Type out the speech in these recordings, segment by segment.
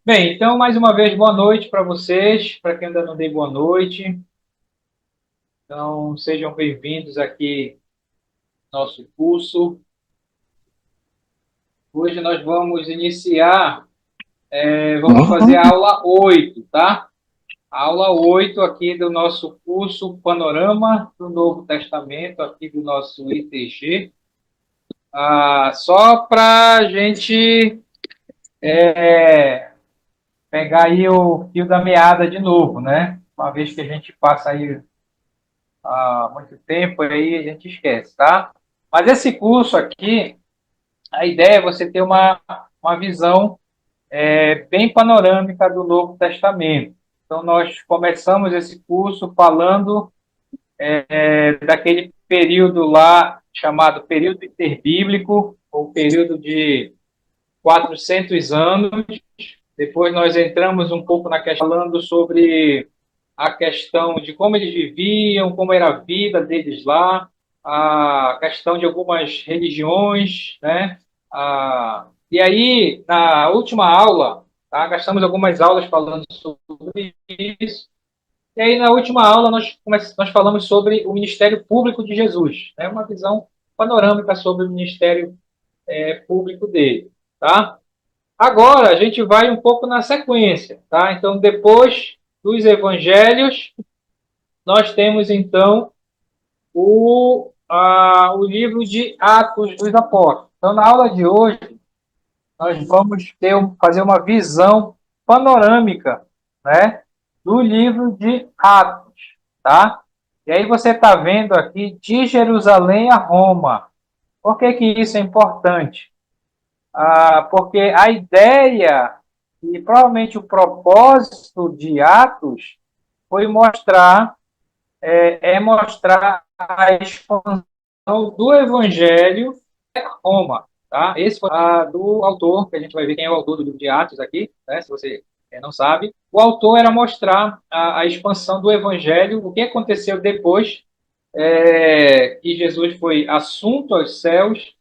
Bem, então, mais uma vez, boa noite para vocês, para quem ainda não dei boa noite. Então, sejam bem-vindos aqui ao nosso curso. Hoje nós vamos iniciar, vamos fazer a aula 8, tá? A aula 8 aqui do nosso curso Panorama do Novo Testamento, aqui do nosso ITG. Só para a gente pegar aí o fio da meada de novo, né? Uma vez que a gente passa aí há muito tempo, aí a gente esquece, tá? Mas esse curso aqui, a ideia é você ter uma visão bem panorâmica do Novo Testamento. Então, nós começamos esse curso falando daquele período lá chamado período interbíblico, ou período de 400 anos. Depois nós entramos um pouco na questão falando sobre a questão de como eles viviam, como era a vida deles lá, a questão de algumas religiões, né? E aí, na última aula, tá? Gastamos algumas aulas falando sobre isso. E aí, na última aula, nós falamos sobre o ministério público de Jesus, né? Uma visão panorâmica sobre o ministério público dele, tá? Agora, a gente vai um pouco na sequência, tá? Então, depois dos evangelhos, nós temos, então, o livro de Atos dos Apóstolos. Então, na aula de hoje, nós vamos fazer uma visão panorâmica, né, do livro de Atos, tá? E aí você está vendo aqui de Jerusalém a Roma. Por que que isso é importante? Porque a ideia e provavelmente o propósito de Atos foi mostrar a expansão do Evangelho em Roma, tá? Esse foi do autor, que a gente vai ver quem é o autor do livro de Atos aqui, né? Se você não sabe. O autor era mostrar a expansão do Evangelho, o que aconteceu depois que Jesus foi assunto aos céus,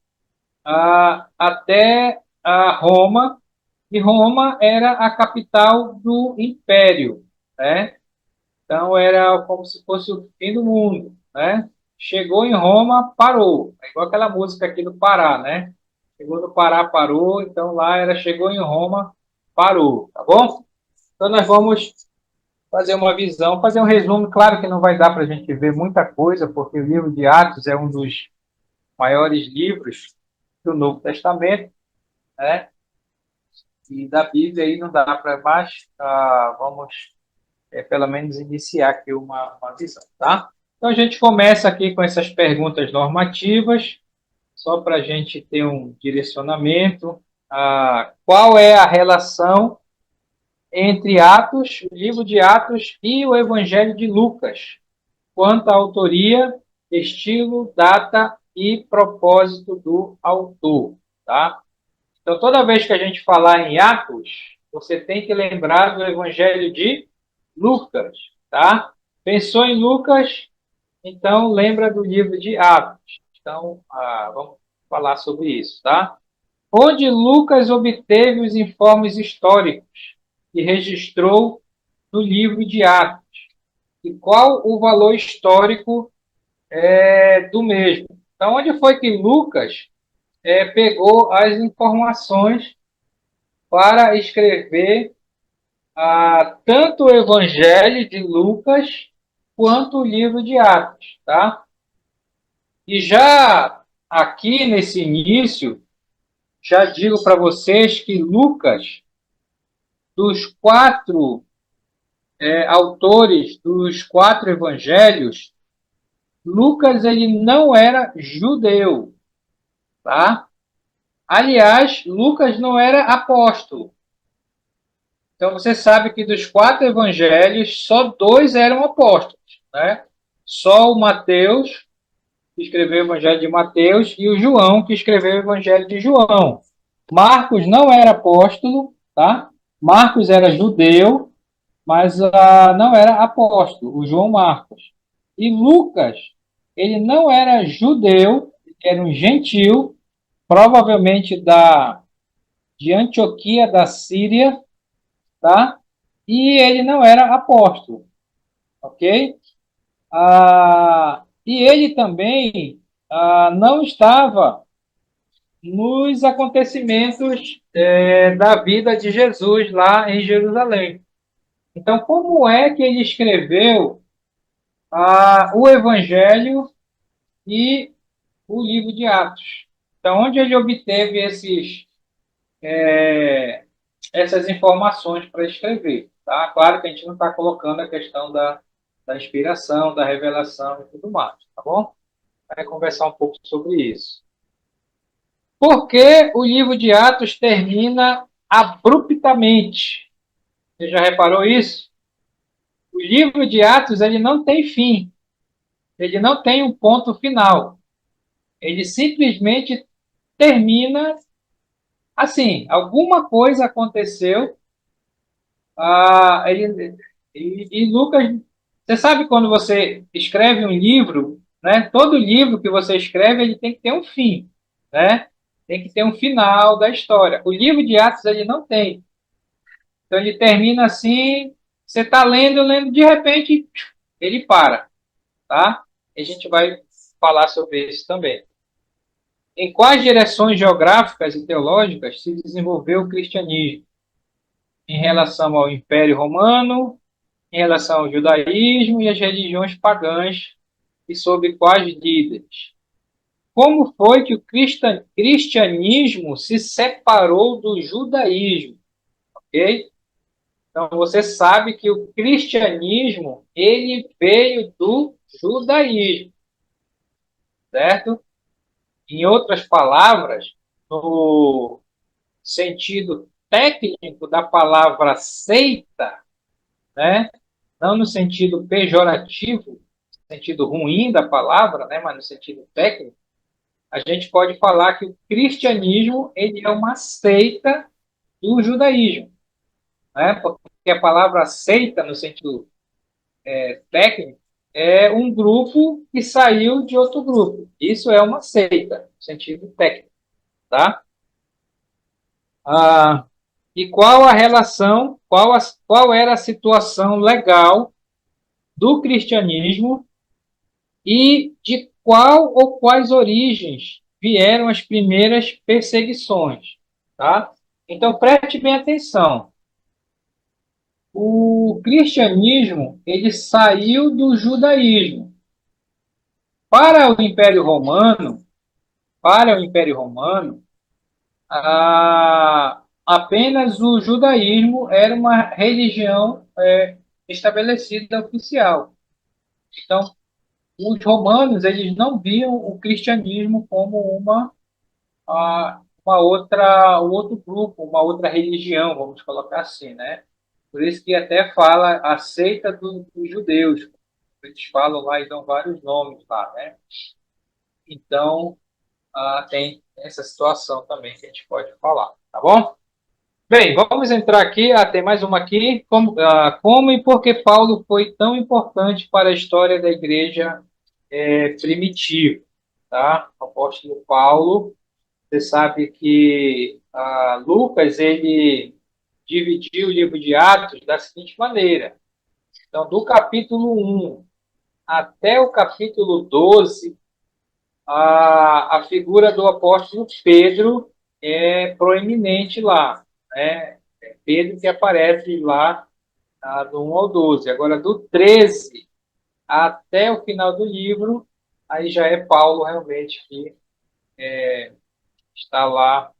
até Roma, e Roma era a capital do império, né? Então era como se fosse o fim do mundo, né? Chegou em Roma, parou. É igual aquela música aqui do Pará, né? Chegou no Pará, parou. Então lá era chegou em Roma, parou, tá bom? Então nós vamos fazer uma visão, fazer um resumo. Claro que não vai dar para a gente ver muita coisa, porque o livro de Atos é um dos maiores livros do Novo Testamento, né? E da Bíblia aí não dá para mais. Vamos pelo menos iniciar aqui uma visão, tá? Então a gente começa aqui com essas perguntas normativas, só para a gente ter um direcionamento. Qual é a relação entre Atos, o livro de Atos e o Evangelho de Lucas, quanto à autoria, estilo, data e propósito do autor, tá? Então, toda vez que a gente falar em Atos, você tem que lembrar do Evangelho de Lucas, tá? Pensou em Lucas, então lembra do livro de Atos. Então, vamos falar sobre isso, tá? Onde Lucas obteve os informes históricos e registrou no livro de Atos? E qual o valor histórico do mesmo? Então, onde foi que Lucas pegou as informações para escrever tanto o Evangelho de Lucas quanto o livro de Atos, tá? E já aqui nesse início, já digo para vocês que Lucas, dos quatro autores dos quatro evangelhos, Lucas ele não era judeu, tá? Aliás, Lucas não era apóstolo. Então você sabe que dos quatro evangelhos, só dois eram apóstolos, né? Só o Mateus, que escreveu o Evangelho de Mateus, e o João, que escreveu o Evangelho de João. Marcos não era apóstolo, tá? Marcos era judeu, mas não era apóstolo, o João Marcos. E Lucas, ele não era judeu, era um gentil, provavelmente de Antioquia da Síria, tá? E ele não era apóstolo, ok? E ele também não estava nos acontecimentos da vida de Jesus lá em Jerusalém. Então, como é que ele escreveu o Evangelho e o livro de Atos? Então, onde ele obteve essas informações para escrever? Tá? Claro que a gente não está colocando a questão da inspiração, da revelação e tudo mais, tá bom? Vai conversar um pouco sobre isso. Por que o livro de Atos termina abruptamente? Você já reparou isso? O livro de Atos ele não tem fim, ele não tem um ponto final. Ele simplesmente termina assim. Alguma coisa aconteceu. E Lucas, você sabe quando você escreve um livro, né? Todo livro que você escreve ele tem que ter um fim, né? Tem que ter um final da história. O livro de Atos ele não tem. Então ele termina assim, você está lendo, lendo, de repente ele para, tá? E a gente vai falar sobre isso também. Em quais direções geográficas e teológicas se desenvolveu o cristianismo? Em relação ao Império Romano, em relação ao judaísmo e às religiões pagãs, e sobre quais líderes? Como foi que o cristianismo se separou do judaísmo? Ok? Então, você sabe que o cristianismo ele veio do judaísmo, certo? Em outras palavras, no sentido técnico da palavra seita, né? Não no sentido pejorativo, no sentido ruim da palavra, né? Mas no sentido técnico, a gente pode falar que o cristianismo ele é uma seita do judaísmo, né? Porque a palavra seita, no sentido técnico, é um grupo que saiu de outro grupo. Isso é uma seita, no sentido técnico, tá? Ah, e qual a relação, qual era a situação legal do cristianismo e de qual ou quais origens vieram as primeiras perseguições, tá? Então preste bem atenção. O cristianismo ele saiu do judaísmo. Para o Império Romano, para o Império Romano, apenas o judaísmo era uma religião estabelecida oficial. Então, os romanos eles não viam o cristianismo como um outro grupo, uma outra religião, vamos colocar assim, né? Por isso que até fala a seita dos judeus. Eles falam lá e dão vários nomes lá, né? Então, tem essa situação também que a gente pode falar, tá bom? Bem, vamos entrar aqui. Tem mais uma aqui. Como e por que Paulo foi tão importante para a história da igreja primitiva? Tá? O apóstolo Paulo, você sabe que Lucas ele dividiu o livro de Atos da seguinte maneira. Então, do capítulo 1 até o capítulo 12, a figura do apóstolo Pedro é proeminente lá, né? É Pedro que aparece lá do 1 ao 12. Agora, do 13 até o final do livro, aí já é Paulo realmente que está lá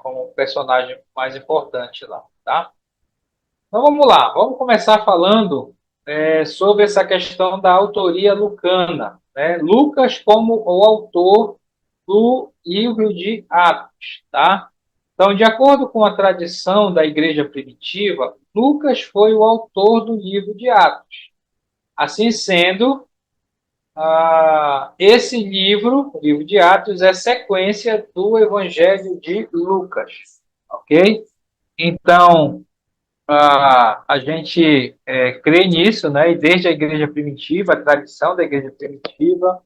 como o personagem mais importante lá, tá? Então vamos lá, vamos começar falando sobre essa questão da autoria lucana, né? Lucas como o autor do livro de Atos, tá? Então, de acordo com a tradição da igreja primitiva, Lucas foi o autor do livro de Atos. Assim sendo, esse livro, o livro de Atos, é sequência do Evangelho de Lucas, ok? Então, a gente crê nisso, né? E desde a igreja primitiva, a tradição da igreja primitiva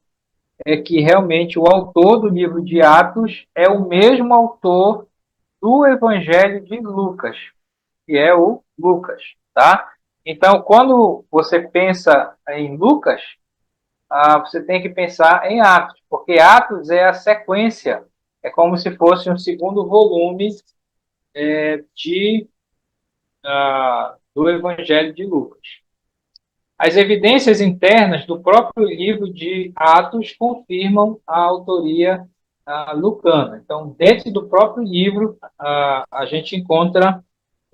é que realmente o autor do livro de Atos é o mesmo autor do Evangelho de Lucas, que é o Lucas, tá? Então, quando você pensa em Lucas, você tem que pensar em Atos, porque Atos é a sequência, é como se fosse um segundo volume de, do Evangelho de Lucas. As evidências internas do próprio livro de Atos confirmam a autoria lucana. Então, dentro do próprio livro, a gente encontra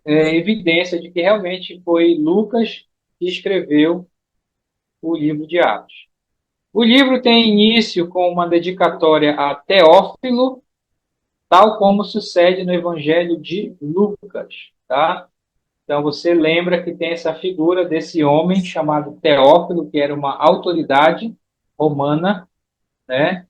evidência de que realmente foi Lucas que escreveu o livro de Atos. O livro tem início com uma dedicatória a Teófilo, tal como sucede no Evangelho de Lucas, tá? Então você lembra que tem essa figura desse homem chamado Teófilo, que era uma autoridade romana, né?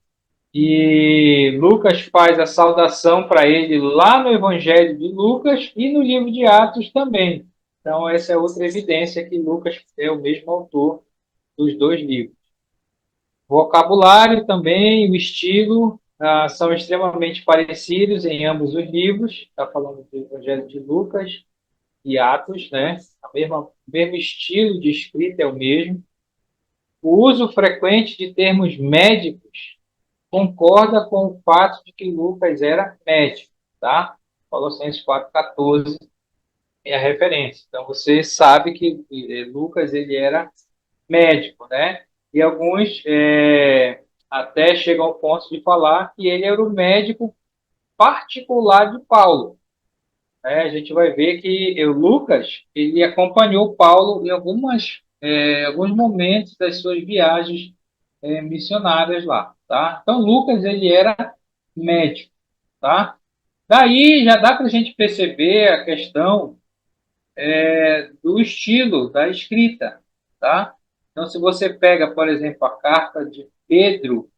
E Lucas faz a saudação para ele lá no Evangelho de Lucas e no livro de Atos também. Então essa é outra evidência que Lucas é o mesmo autor dos dois livros. O vocabulário também, o estilo, são extremamente parecidos em ambos os livros. Está falando do Evangelho de Lucas e Atos, né? O mesmo estilo de escrita é o mesmo. O uso frequente de termos médicos concorda com o fato de que Lucas era médico, tá? Colossenses 4,14 é a referência. Então você sabe que Lucas ele era médico, né? E alguns até chegam ao ponto de falar que ele era o médico particular de Paulo. A gente vai ver que o Lucas ele acompanhou Paulo em alguns momentos das suas viagens missionárias lá, tá? Então Lucas ele era médico, tá? Daí já dá para a gente perceber a questão do estilo da escrita, tá? Então se você pega, por exemplo, a carta de Pedro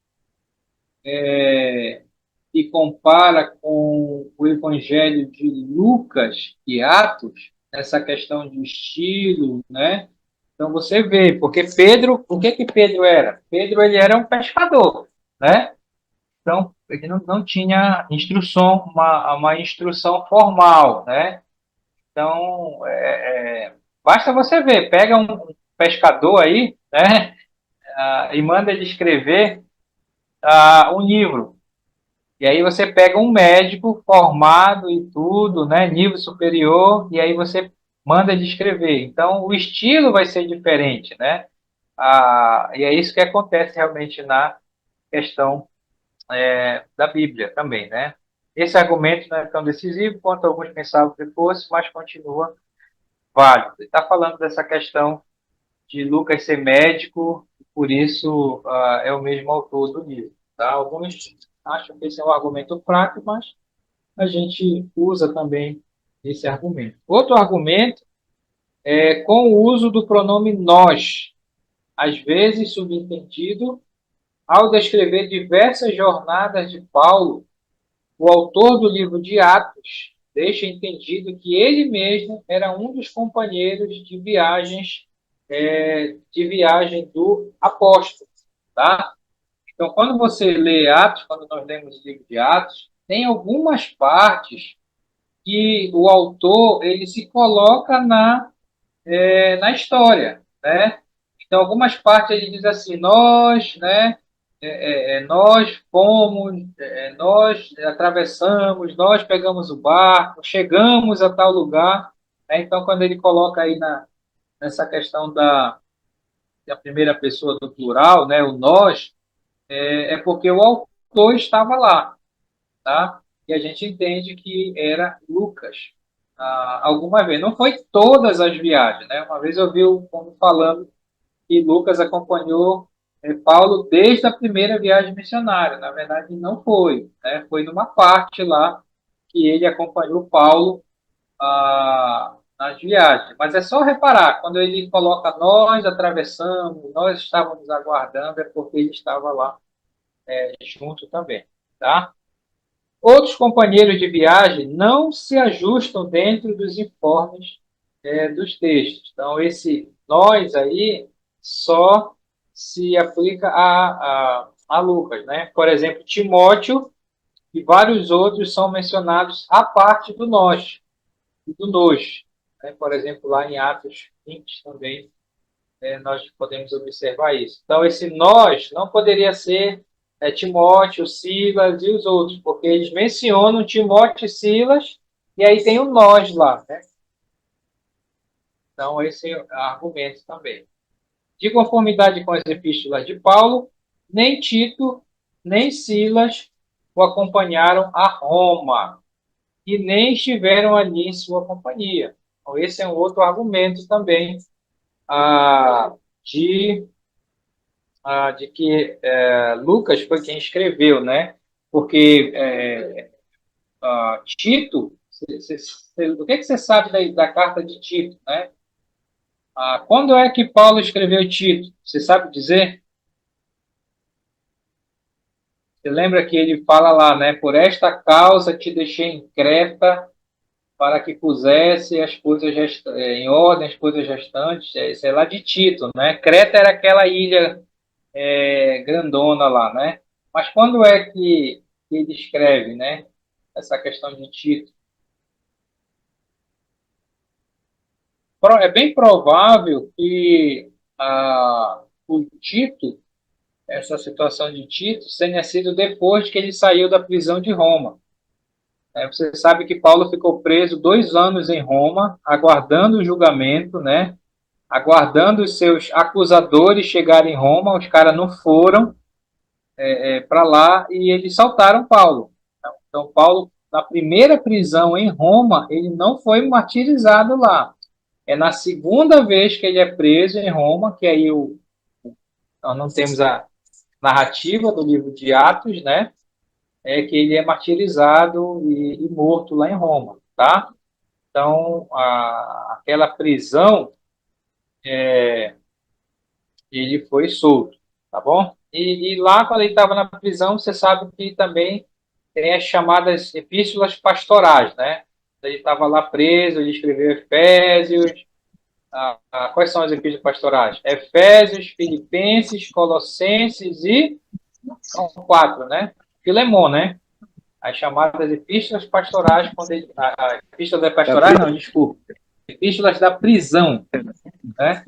e compara com o Evangelho de Lucas e Atos, essa questão de estilo, né? Então você vê, porque Pedro, o que que Pedro era? Pedro ele era um pescador, né? Então ele não tinha instrução, uma instrução formal, né? Então basta você ver, pega um pescador aí, né? E manda ele escrever um livro. E aí você pega um médico formado e tudo, né, nível superior, e aí você manda ele escrever. Então, o estilo vai ser diferente, né? E é isso que acontece realmente na questão da Bíblia também, né? Esse argumento não é tão decisivo quanto alguns pensavam que fosse, mas continua válido. Ele está falando dessa questão de Lucas ser médico, e por isso é o mesmo autor do livro. Tá? Alguns acham que esse é um argumento fraco, mas a gente usa também esse argumento. Outro argumento é com o uso do pronome nós, às vezes subentendido, ao descrever diversas jornadas de Paulo, o autor do livro de Atos deixa entendido que ele mesmo era um dos companheiros de viagem do apóstolo, tá? Então, quando você lê Atos, quando nós lemos o livro de Atos, tem algumas partes que o autor ele se coloca na história, né? Então, algumas partes ele diz assim, nós, né? Nós fomos, nós atravessamos, nós pegamos o barco, chegamos a tal lugar. Né? Então, quando ele coloca aí nessa questão da primeira pessoa do plural, né? O nós, é porque o autor estava lá, tá? E a gente entende que era Lucas. Alguma vez, não foi todas as viagens, né? Uma vez eu vi o povo falando que Lucas acompanhou Paulo desde a primeira viagem missionária. Na verdade, não foi, né? Foi numa parte lá que ele acompanhou Paulo nas viagens. Mas é só reparar, quando ele coloca nós atravessamos, nós estávamos aguardando, é porque ele estava lá junto também, tá? Outros companheiros de viagem não se ajustam dentro dos informes dos textos. Então, esse nós aí só se aplica a Lucas, né? Por exemplo, Timóteo e vários outros são mencionados à parte do nós e do nós. Né? Por exemplo, lá em Atos 20 também nós podemos observar isso. Então, esse nós não poderia ser Timóteo, Silas e os outros, porque eles mencionam Timóteo e Silas, e aí tem o nós lá. Né? Então, esse é o argumento também. De conformidade com as epístolas de Paulo, nem Tito, nem Silas o acompanharam a Roma, e nem estiveram ali em sua companhia. Então, esse é um outro argumento também de, de que Lucas foi quem escreveu, né? Porque Tito, o que você sabe da carta de Tito, né? Quando é que Paulo escreveu Tito? Você sabe dizer? Você lembra que ele fala lá, né? Por esta causa te deixei em Creta para que pusesse as coisas em ordem, as coisas restantes. Isso é lá de Tito, né? Creta era aquela ilha grandona lá, né? Mas quando é que ele escreve, né? Essa questão de Tito. É bem provável que o Tito, essa situação de Tito, tenha sido depois que ele saiu da prisão de Roma. Você sabe que Paulo ficou preso 2 anos em Roma, aguardando o julgamento, né? Aguardando os seus acusadores chegarem em Roma. Os caras não foram para lá e eles soltaram Paulo. Então, Paulo, na primeira prisão em Roma, ele não foi martirizado lá. É na segunda vez que ele é preso em Roma, que aí nós não temos a narrativa do livro de Atos, né? É que ele é martirizado e morto lá em Roma, tá? Então, aquela prisão, ele foi solto, tá bom? E lá, quando ele estava na prisão, você sabe que também tem as chamadas epístolas pastorais, né? Ele estava lá preso, ele escreveu Efésios. Quais são as epístolas pastorais? Efésios, Filipenses, Colossenses e são 4, né? Filemon, né? As chamadas epístolas pastorais, quando ele, epístolas pastorais, não, desculpa. Epístolas da prisão, né?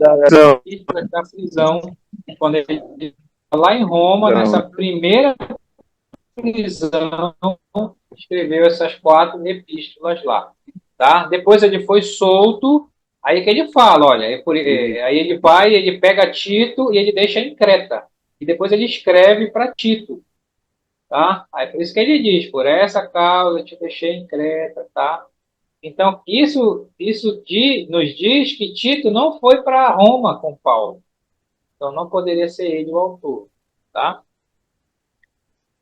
Epístolas da prisão, quando ele lá em Roma, nessa primeira prisão, escreveu essas 4 epístolas lá, tá? Depois ele foi solto, aí que ele fala, olha, aí ele vai, ele pega Tito e ele deixa em Creta, e depois ele escreve para Tito, tá? Aí por isso que ele diz, por essa causa eu te deixei em Creta, tá? Então, nos diz que Tito não foi para Roma com Paulo, então não poderia ser ele o autor, tá?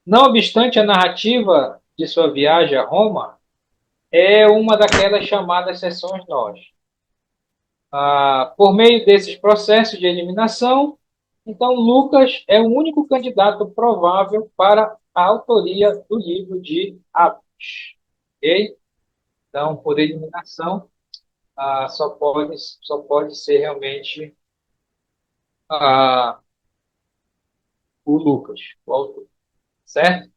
Não obstante a narrativa de sua viagem a Roma, é uma daquelas chamadas sessões nós. Por meio desses processos de eliminação, então Lucas é o único candidato provável para a autoria do livro de Atos. Ok? Então, por eliminação, só pode ser realmente o Lucas, o autor. Certo?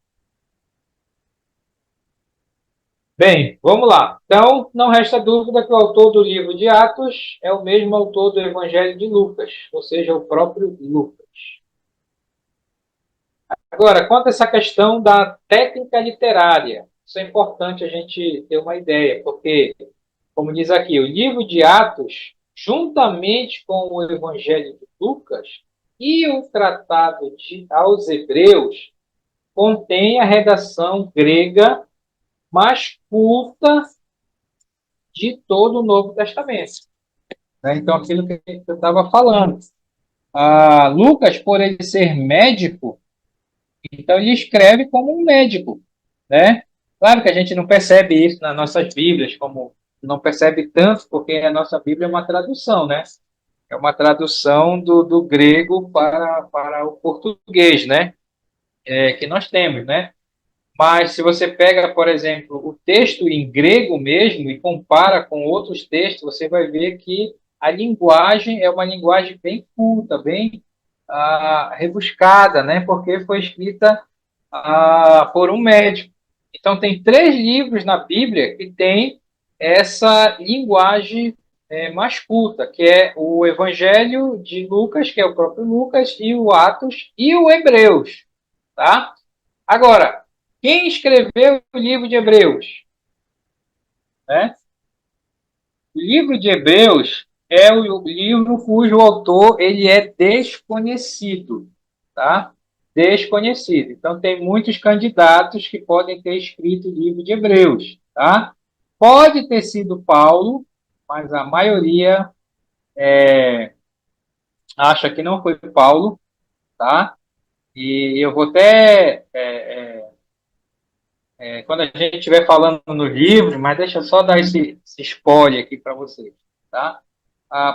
Bem, vamos lá. Então, não resta dúvida que o autor do livro de Atos é o mesmo autor do Evangelho de Lucas, ou seja, o próprio Lucas. Agora, quanto a essa questão da técnica literária, isso é importante a gente ter uma ideia, porque, como diz aqui, o livro de Atos, juntamente com o Evangelho de Lucas e o tratado aos Hebreus, contém a redação grega mais culta de todo o Novo Testamento. Então, aquilo que eu estava falando. Lucas, por ele ser médico, então ele escreve como um médico, né? Claro que a gente não percebe isso nas nossas Bíblias, como não percebe tanto, porque a nossa Bíblia é uma tradução, né? É uma tradução do grego para o português, né? Que nós temos, né? Mas se você pega, por exemplo, o texto em grego mesmo e compara com outros textos, você vai ver que a linguagem é uma linguagem bem culta, bem rebuscada, né? Porque foi escrita por um médico. Então, tem 3 livros na Bíblia que tem essa linguagem mais culta, que é o Evangelho de Lucas, que é o próprio Lucas, e o Atos, e o Hebreus, tá? Agora, quem escreveu o livro de Hebreus? Né? O livro de Hebreus é o livro cujo autor ele é desconhecido, tá? Desconhecido. Então tem muitos candidatos que podem ter escrito o livro de Hebreus, tá? Pode ter sido Paulo, mas a maioria acha que não foi Paulo, tá? E eu vou até quando a gente estiver falando no livro, mas deixa eu só dar esse spoiler aqui para vocês, tá?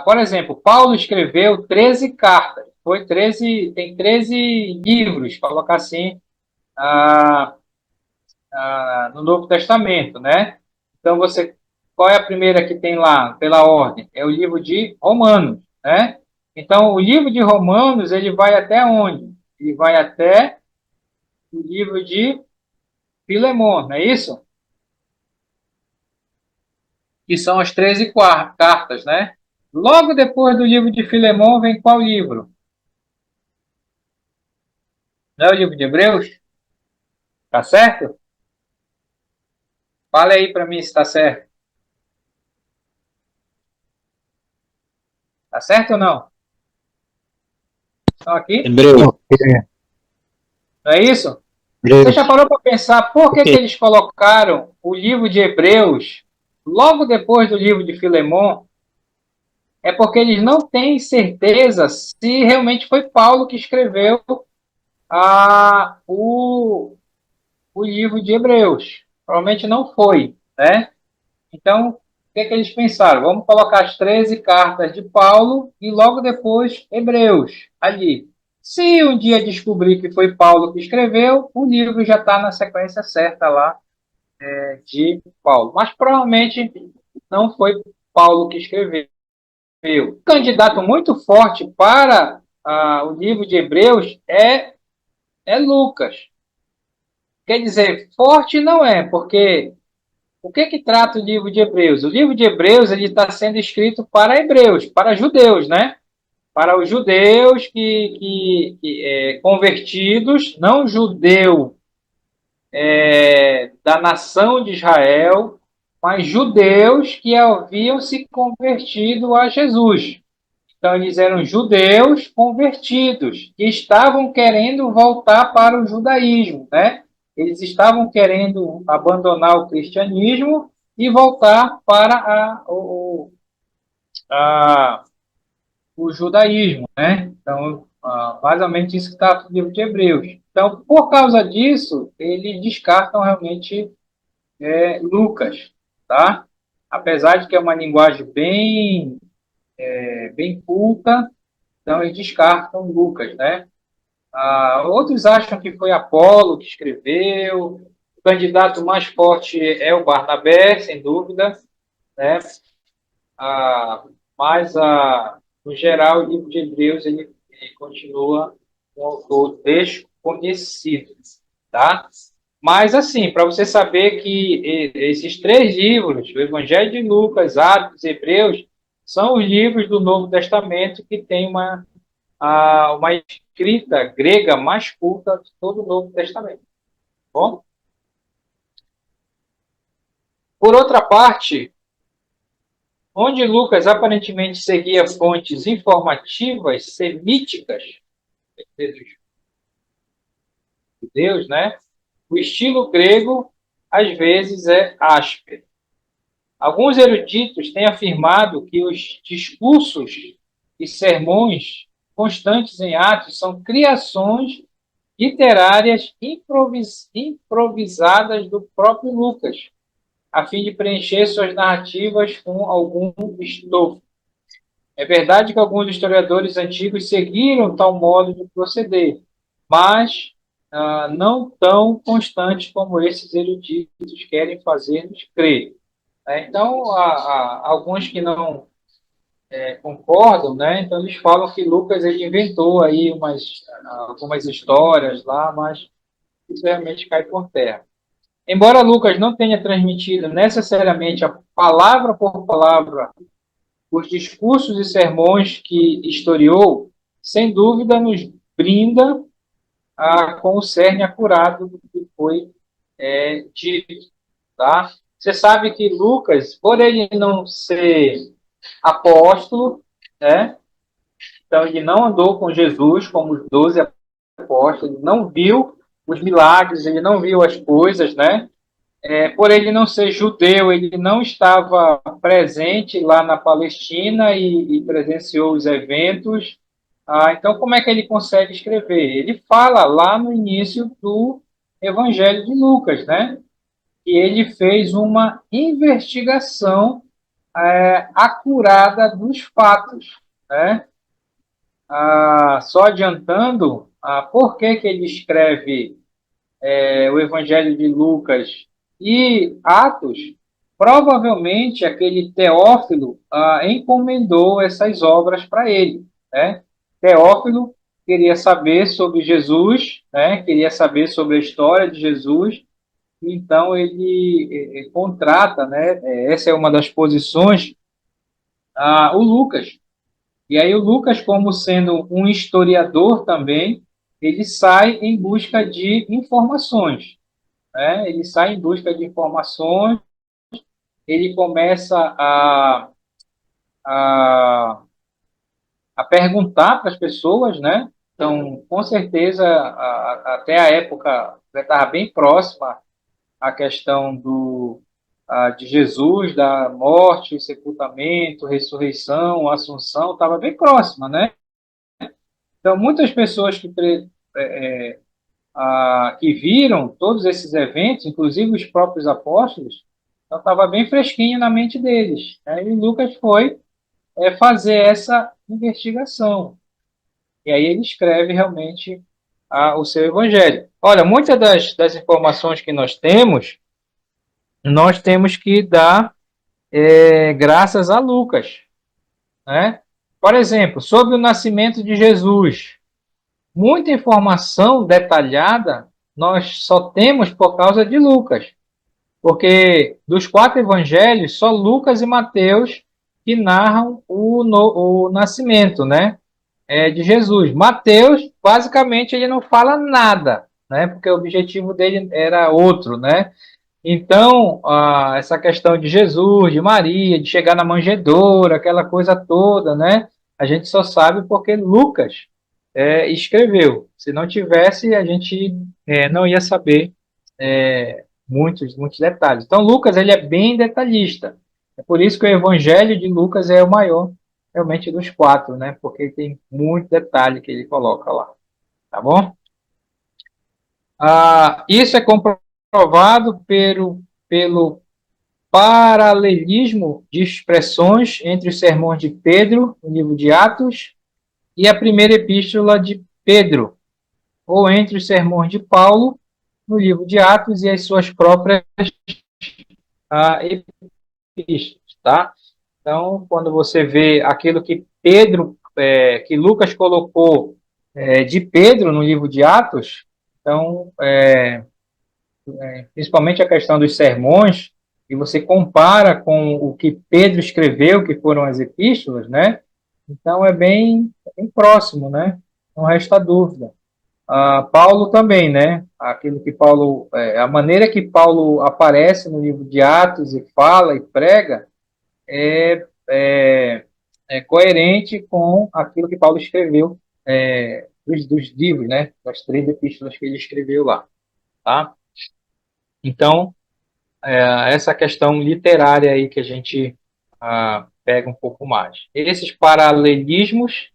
Por exemplo, Paulo escreveu 13 cartas, tem 13 livros, colocar assim, ah, no Novo Testamento, né? Então, qual é a primeira que tem lá, pela ordem? É o livro de Romanos, né? Então, o livro de Romanos, ele vai até onde? Ele vai até o livro de Filemon, não é isso? Que são as 13 cartas, né? Logo depois do livro de Filemon vem qual livro? Não é o livro de Hebreus? Tá certo? Fala aí para mim se está certo. Tá certo ou não? Estão aqui? Hebreu. Não é isso? Você Hebreu. já parou para pensar por que eles colocaram o livro de Hebreus logo depois do livro de Filemon? É porque eles não têm certeza se realmente foi Paulo que escreveu o livro de Hebreus. Provavelmente não foi, né? Então, o que eles pensaram? Vamos colocar as 13 cartas de Paulo e logo depois Hebreus, ali. Se um dia descobrir que foi Paulo que escreveu, o livro já está na sequência certa lá de Paulo. Mas provavelmente não foi Paulo que escreveu. Um candidato muito forte para o livro de Hebreus é Lucas. Quer dizer, forte não é, porque o que trata o livro de Hebreus? O livro de Hebreus ele está sendo escrito para hebreus, para judeus, né? Para os judeus convertidos, não judeu da nação de Israel, mas judeus que haviam se convertido a Jesus. Então, eles eram judeus convertidos, que estavam querendo voltar para o judaísmo, né? Eles estavam querendo abandonar o cristianismo e voltar para a, o judaísmo, né? Então, mais ou menos isso que está no livro de Hebreus. Então, por causa disso, eles descartam realmente Lucas, tá? Apesar de que é uma linguagem bem culta, então eles descartam Lucas, né? Outros acham que foi Apolo que escreveu. O candidato mais forte é o Barnabé, sem dúvida, né? Ah, mas, no geral, o livro de Hebreus ele continua um autor desconhecido, tá? Mas, assim, para você saber que esses 3 livros, o Evangelho de Lucas, Atos e Hebreus, são os livros do Novo Testamento que tem uma escrita grega mais culta de todo o Novo Testamento. Tá bom? Por outra parte, onde Lucas aparentemente seguia fontes informativas semíticas dos judeus, né? O estilo grego às vezes é áspero. Alguns eruditos têm afirmado que os discursos e sermões constantes em Atos são criações literárias improvisadas do próprio Lucas, a fim de preencher suas narrativas com algum estofo. É verdade que alguns historiadores antigos seguiram tal modo de proceder, mas não tão constantes como esses eruditos querem fazer-nos crer. Então, há alguns que não concordam, né? Então eles falam que Lucas ele inventou aí algumas histórias lá, mas isso realmente cai por terra. Embora Lucas não tenha transmitido necessariamente a palavra por palavra os discursos e sermões que historiou, sem dúvida nos brinda com o cerne acurado do que foi dito. Tá? Você sabe que Lucas, por ele não ser apóstolo, né? Então ele não andou com Jesus como os 12 apóstolos, ele não viu os milagres, ele não viu as coisas, né? Por ele não ser judeu, ele não estava presente lá na Palestina e presenciou os eventos. Então, como é que ele consegue escrever? Ele fala lá no início do Evangelho de Lucas, né? Que ele fez uma investigação acurada dos fatos, né? Só adiantando, por que que ele escreve o Evangelho de Lucas e Atos, provavelmente aquele Teófilo encomendou essas obras para ele, né? Teófilo queria saber sobre Jesus, né? Queria saber sobre a história de Jesus, então ele contrata, né? Essa é uma das posições, o Lucas. E aí o Lucas, como sendo um historiador também, ele sai em busca de informações, né? Ele sai em busca de informações, ele começa a, a perguntar para as pessoas, né? Então, com certeza, até a época já estava bem próxima a questão de Jesus, da morte, sepultamento, ressurreição, assunção, estava bem próxima, né? Então, muitas pessoas que viram todos esses eventos, inclusive os próprios apóstolos, então estava bem fresquinho na mente deles, né? E Lucas foi fazer essa investigação. E aí ele escreve realmente o seu evangelho. Olha, muitas das informações que nós temos que dar graças a Lucas, né? Por exemplo, sobre o nascimento de Jesus, muita informação detalhada nós só temos por causa de Lucas. Porque dos 4 evangelhos, só Lucas e Mateus que narram o nascimento, né, de Jesus. Mateus, basicamente, ele não fala nada, né, porque o objetivo dele era outro, né. Então, essa questão de Jesus, de Maria, de chegar na manjedoura, aquela coisa toda, né, a gente só sabe porque Lucas escreveu. Se não tivesse, a gente não ia saber muitos detalhes. Então, Lucas, ele é bem detalhista. É por isso que o Evangelho de Lucas é o maior, realmente, dos 4, né? Porque tem muito detalhe que ele coloca lá. Tá bom? Isso é comprovado pelo paralelismo de expressões entre os sermões de Pedro, no livro de Atos, e a primeira epístola de Pedro, ou entre os sermões de Paulo, no livro de Atos, e as suas próprias epístolas, tá? Então, quando você vê aquilo que que Lucas colocou de Pedro no livro de Atos, então, principalmente a questão dos sermões, e você compara com o que Pedro escreveu, que foram as epístolas, né? Então, bem próximo, né? Não resta dúvida. Paulo também, né? Aquilo que Paulo, a maneira que Paulo aparece no livro de Atos e fala e prega é, é, é coerente com aquilo que Paulo escreveu dos livros, né? Das 3 epístolas que ele escreveu lá, tá? Então, essa questão literária aí que a gente pega um pouco mais. Esses paralelismos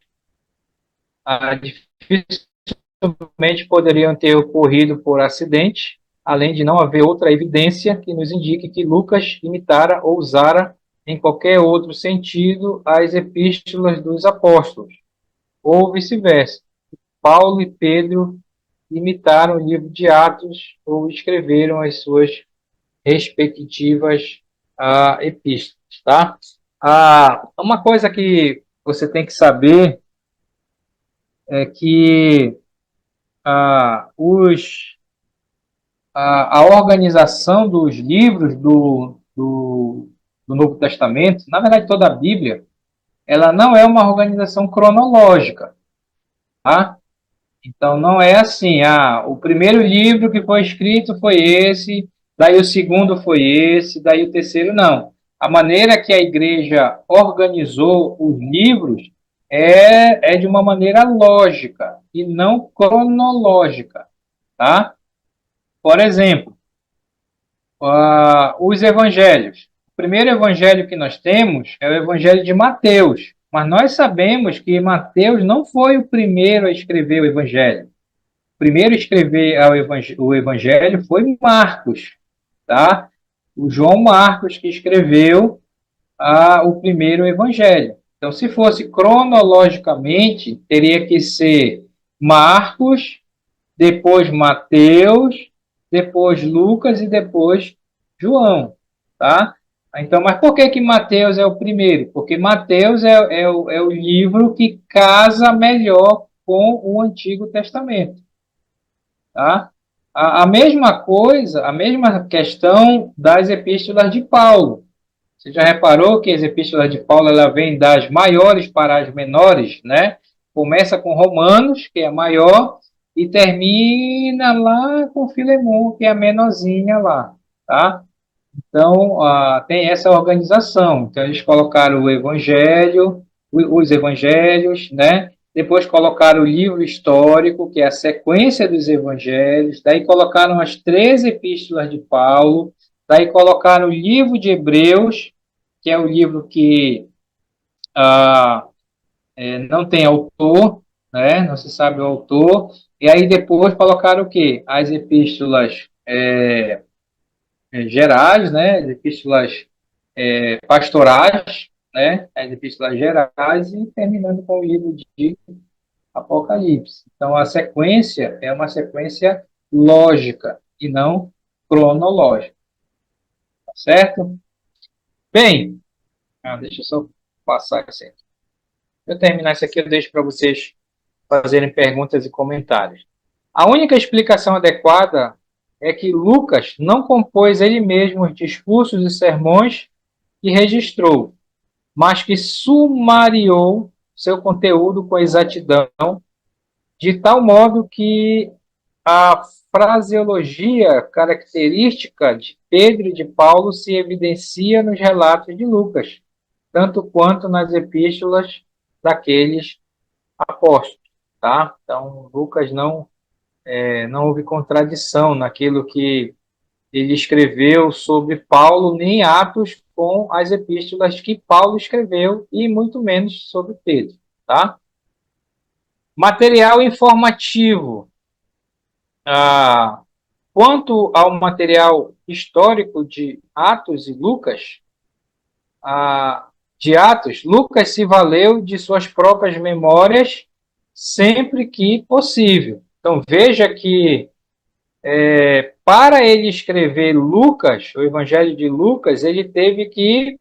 dificilmente poderiam ter ocorrido por acidente, além de não haver outra evidência que nos indique que Lucas imitara ou usara em qualquer outro sentido as epístolas dos apóstolos, ou vice-versa. Paulo e Pedro imitaram o livro de Atos ou escreveram as suas respectivas epístolas, tá? Uma coisa que você tem que saber é que os a organização dos livros do Novo Testamento, na verdade toda a Bíblia, ela não é uma organização cronológica, tá? Então não é assim, o primeiro livro que foi escrito foi esse, daí o segundo foi esse, daí o terceiro não. A maneira que a igreja organizou os livros é de uma maneira lógica e não cronológica, tá? Por exemplo, os evangelhos. O primeiro evangelho que nós temos é o evangelho de Mateus, mas nós sabemos que Mateus não foi o primeiro a escrever o evangelho. O primeiro a escrever o evangelho foi Marcos, tá? O João Marcos que escreveu o primeiro evangelho. Então, se fosse cronologicamente, teria que ser Marcos, depois Mateus, depois Lucas e depois João, tá? Então, mas por que que Mateus é o primeiro? Porque Mateus é o livro que casa melhor com o Antigo Testamento, tá? A mesma coisa, a mesma questão das epístolas de Paulo. Você já reparou que as epístolas de Paulo ela vem das maiores para as menores, né? Começa com Romanos, que é a maior, e termina lá com Filemão, que é a menorzinha lá, tá? Então, tem essa organização. Então, eles colocaram o Evangelho, os Evangelhos, né? Depois colocaram o livro histórico, que é a sequência dos Evangelhos. Daí colocaram as 13 epístolas de Paulo. Daí colocaram o livro de Hebreus, que é o livro que não tem autor, né? Não se sabe o autor. E aí depois colocaram o quê? As epístolas gerais, né? As epístolas pastorais, né? As epístolas gerais e terminando com o livro de Apocalipse. Então, a sequência é uma sequência lógica e não cronológica, tá certo? Bem, deixa eu só passar isso aqui. Eu terminar isso aqui, eu deixo para vocês fazerem perguntas e comentários. A única explicação adequada é que Lucas não compôs ele mesmo os discursos e sermões que registrou, mas que sumariou seu conteúdo com exatidão, de tal modo que a fraseologia característica de Pedro e de Paulo se evidencia nos relatos de Lucas, tanto quanto nas epístolas daqueles apóstolos, tá? Então, Lucas não houve contradição naquilo que ele escreveu sobre Paulo, nem Atos com as epístolas que Paulo escreveu e muito menos sobre Pedro, tá? Material informativo. Quanto ao material histórico de Atos e Lucas, de Atos, Lucas se valeu de suas próprias memórias sempre que possível. Então veja que para ele escrever Lucas, o Evangelho de Lucas, ele teve que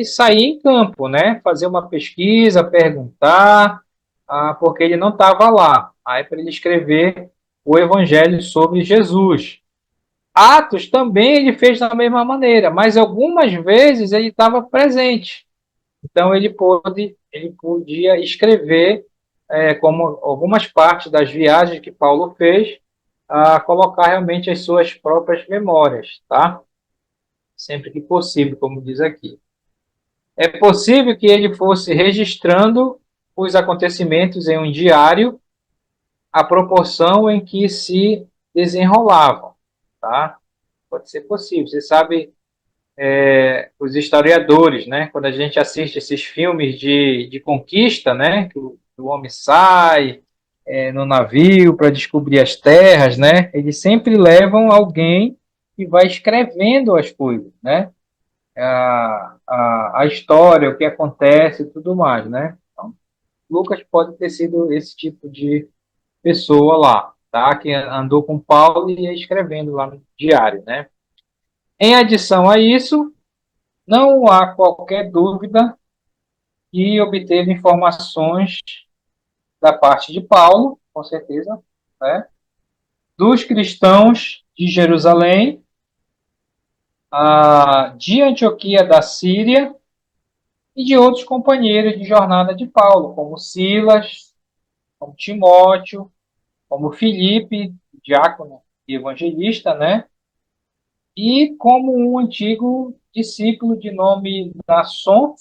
sair em campo, né? Fazer uma pesquisa, perguntar, porque ele não estava lá. Aí para ele escrever o Evangelho sobre Jesus. Atos também ele fez da mesma maneira, mas algumas vezes ele estava presente. Então ele podia escrever como algumas partes das viagens que Paulo fez, a colocar realmente as suas próprias memórias, tá? Sempre que possível, como diz aqui. É possível que ele fosse registrando os acontecimentos em um diário, à proporção em que se desenrolavam, tá? Pode ser possível. Você sabe, os historiadores, né? Quando a gente assiste esses filmes de conquista, né? Que o homem sai no navio para descobrir as terras, né? Eles sempre levam alguém que vai escrevendo as coisas, né? A história, o que acontece e tudo mais, né? Então, Lucas pode ter sido esse tipo de pessoa lá, tá? Que andou com Paulo e ia escrevendo lá no diário, né? Em adição a isso, não há qualquer dúvida que obteve informações da parte de Paulo, com certeza, né? dos cristãos de Jerusalém, de Antioquia da Síria e de outros companheiros de jornada de Paulo, como Silas, como Timóteo, como Filipe, diácono e evangelista, né? E como um antigo discípulo de nome Nasson,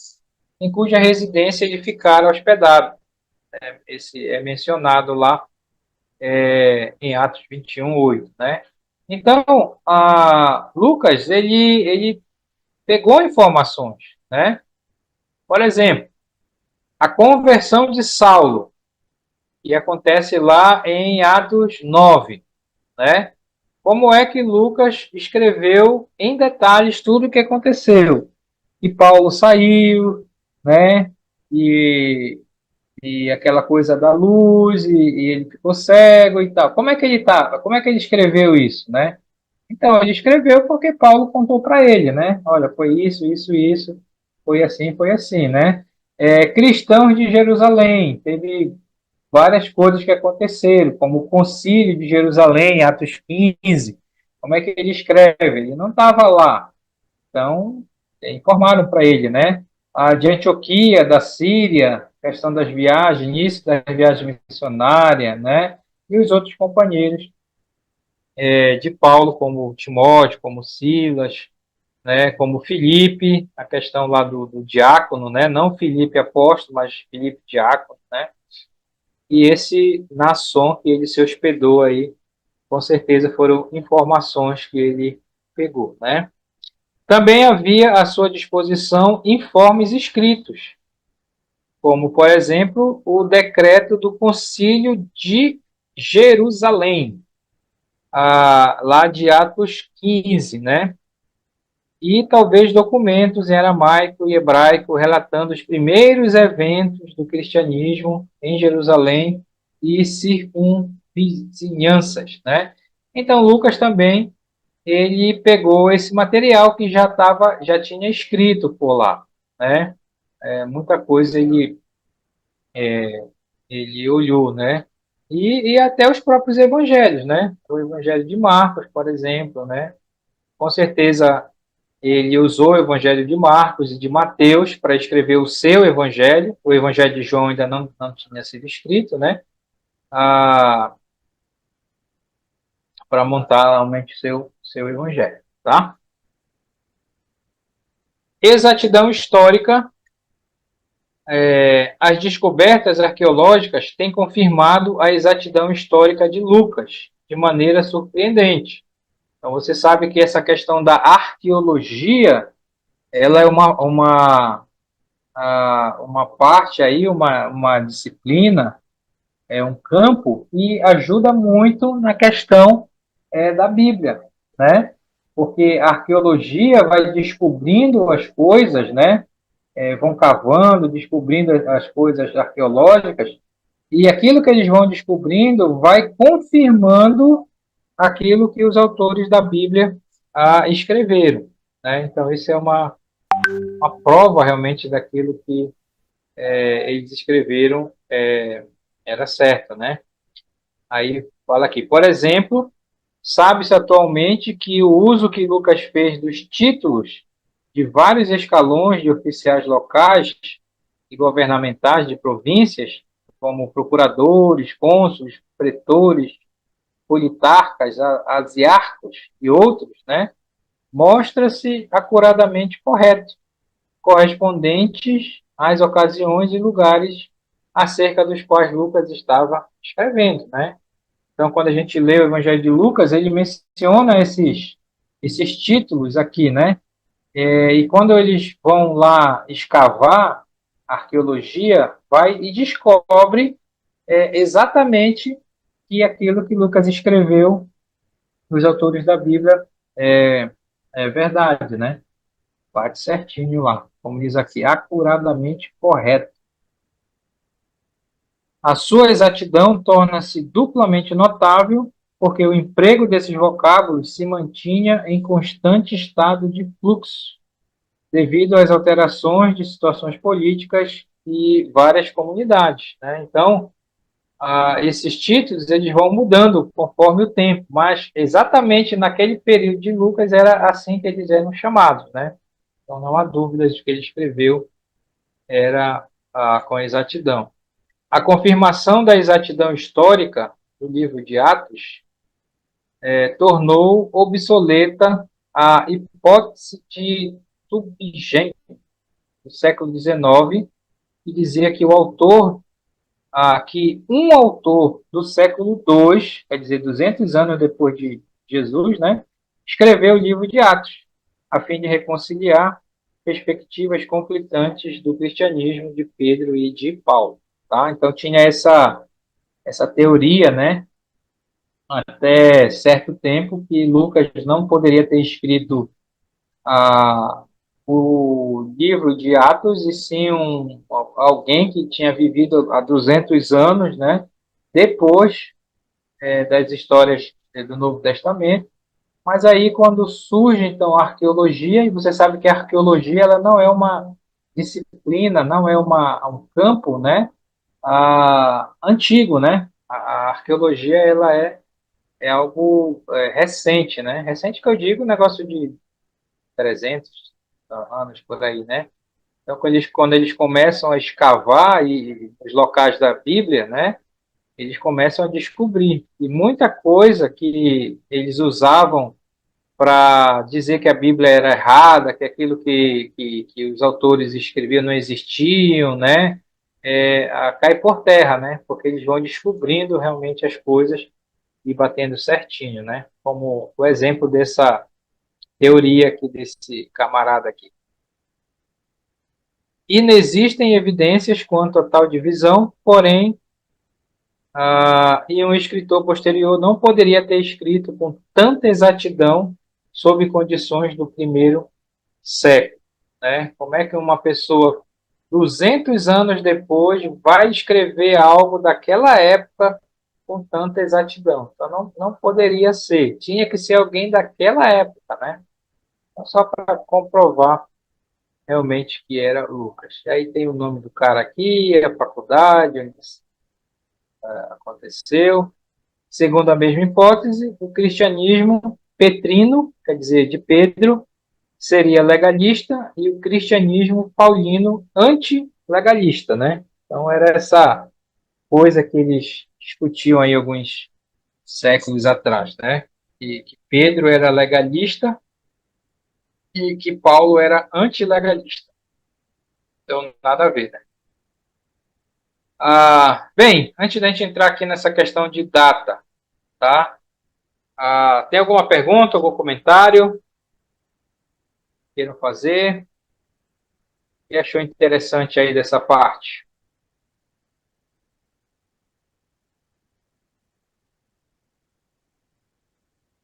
em cuja residência ele ficara hospedado. Esse é mencionado lá em Atos 21:8, né? Então, Lucas, ele pegou informações, né? Por exemplo, a conversão de Saulo, que acontece lá em Atos 9, né? Como é que Lucas escreveu em detalhes tudo o que aconteceu? E Paulo saiu, né? E, e aquela coisa da luz, e ele ficou cego e tal. Como é que ele estava? Como é que ele escreveu isso, né? Então, ele escreveu porque Paulo contou para ele, né? Olha, foi isso, isso, isso, foi assim, né? Cristãos de Jerusalém, teve várias coisas que aconteceram, como o Concílio de Jerusalém, Atos 15. Como é que ele escreve? Ele não estava lá. Então, informaram para ele, né? A de Antioquia, da Síria, questão das viagens, início das viagens missionárias, né? E os outros companheiros de Paulo, como Timóteo, como Silas, né? Como Filipe, a questão lá do diácono, né? Não Filipe apóstolo, mas Filipe diácono, né? E esse Nasson que ele se hospedou aí, com certeza foram informações que ele pegou, né? Também havia à sua disposição informes escritos, como, por exemplo, o decreto do Concílio de Jerusalém, lá de Atos 15, né? E talvez documentos em aramaico e hebraico relatando os primeiros eventos do cristianismo em Jerusalém e circunvizinhanças, né? Então, Lucas também ele pegou esse material que já tinha escrito por lá, né? Muita coisa ele olhou, né? E até os próprios evangelhos, né? O evangelho de Marcos, por exemplo, né? Com certeza ele usou o evangelho de Marcos e de Mateus para escrever o seu evangelho. O evangelho de João ainda não tinha sido escrito, né? Ah, para montar realmente seu evangelho, tá? Exatidão histórica. As descobertas arqueológicas têm confirmado a exatidão histórica de Lucas, de maneira surpreendente. Então, você sabe que essa questão da arqueologia, ela é uma parte aí, uma disciplina, um campo que ajuda muito na questão da Bíblia, né? Porque a arqueologia vai descobrindo as coisas, né? Vão cavando, descobrindo as coisas arqueológicas, e aquilo que eles vão descobrindo vai confirmando aquilo que os autores da Bíblia escreveram, né? Então, isso é uma prova realmente daquilo que eles escreveram era certo, né? Aí fala aqui, por exemplo, sabe-se atualmente que o uso que Lucas fez dos títulos de vários escalões de oficiais locais e governamentais de províncias, como procuradores, cônsules, pretores, politarcas, asiarcos e outros, né, mostra-se acuradamente correto, correspondentes às ocasiões e lugares acerca dos quais Lucas estava escrevendo, né? Então, quando a gente lê o Evangelho de Lucas, ele menciona esses títulos aqui, né? E quando eles vão lá escavar a arqueologia, vai e descobre exatamente que aquilo que Lucas escreveu, os autores da Bíblia, é, é verdade, né? Bate certinho lá, como diz aqui, acuradamente correto. A sua exatidão torna-se duplamente notável porque o emprego desses vocábulos se mantinha em constante estado de fluxo, devido às alterações de situações políticas e várias comunidades, né? Então, esses títulos eles vão mudando conforme o tempo, mas exatamente naquele período de Lucas era assim que eles eram chamados, né? Então não há dúvidas de que ele escreveu era com exatidão. A confirmação da exatidão histórica do livro de Atos tornou obsoleta a hipótese de subgênero do século XIX, que dizia que o autor, que um autor do século II, quer dizer, 200 anos depois de Jesus, né, escreveu o livro de Atos, a fim de reconciliar perspectivas conflitantes do cristianismo de Pedro e de Paulo. Tá? Então tinha essa teoria, né, até certo tempo, que Lucas não poderia ter escrito a, o livro de Atos, e sim alguém que tinha vivido há 200 anos, né, depois das histórias do Novo Testamento. Mas aí, quando surge, então, a arqueologia, e você sabe que a arqueologia ela não é uma disciplina, não é um campo, né, antigo, né? A arqueologia, ela é algo recente, né? Recente que eu digo, negócio de 300 anos por aí, né? Então, quando eles começam a escavar os locais da Bíblia, né? Eles começam a descobrir. E muita coisa que eles usavam para dizer que a Bíblia era errada, que aquilo que os autores escreviam não existiam, né? Cai por terra, né? Porque eles vão descobrindo realmente as coisas e batendo certinho, né? Como o exemplo dessa teoria aqui desse camarada aqui. Inexistem evidências quanto a tal divisão, porém, e um escritor posterior não poderia ter escrito com tanta exatidão sob condições do primeiro século, né? Como é que uma pessoa 200 anos depois vai escrever algo daquela época com tanta exatidão? Então não poderia ser, tinha que ser alguém daquela época, né? Então, só para comprovar realmente que era Lucas. E aí tem o nome do cara aqui, a faculdade, onde aconteceu. Segundo a mesma hipótese, o cristianismo petrino, quer dizer, de Pedro, seria legalista e o cristianismo paulino anti-legalista, né? Então era essa coisa que eles discutiam aí alguns séculos atrás, né? Que Pedro era legalista e que Paulo era anti-legalista. Então nada a ver, né? Bem, antes da gente entrar aqui nessa questão de data, tá? Tem alguma pergunta, algum comentário que queiram fazer? O que achou interessante aí dessa parte?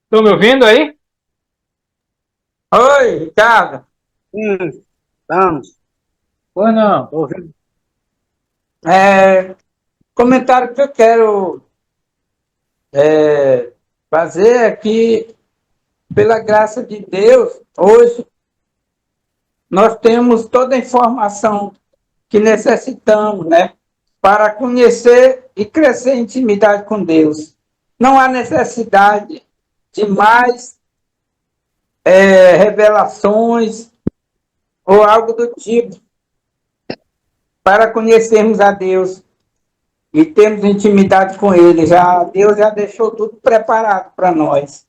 Estão me ouvindo aí? Oi, Ricardo. Estamos. Ou não? Ouvindo. Comentário que eu quero fazer é que, pela graça de Deus, hoje nós temos toda a informação que necessitamos, né? Para conhecer e crescer em intimidade com Deus. Não há necessidade de mais revelações ou algo do tipo para conhecermos a Deus e termos intimidade com Ele. Deus já deixou tudo preparado para nós.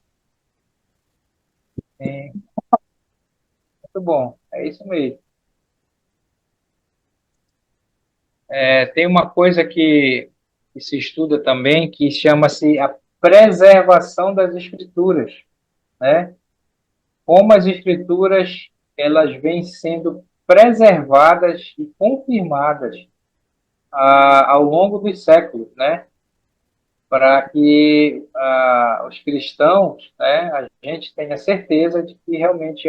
Sim, muito bom. É isso mesmo. Tem uma coisa que se estuda também que chama-se a preservação das escrituras, né? Como as escrituras elas vêm sendo preservadas e confirmadas ao longo dos séculos, né? Para que os cristãos, né, a gente tenha certeza de que realmente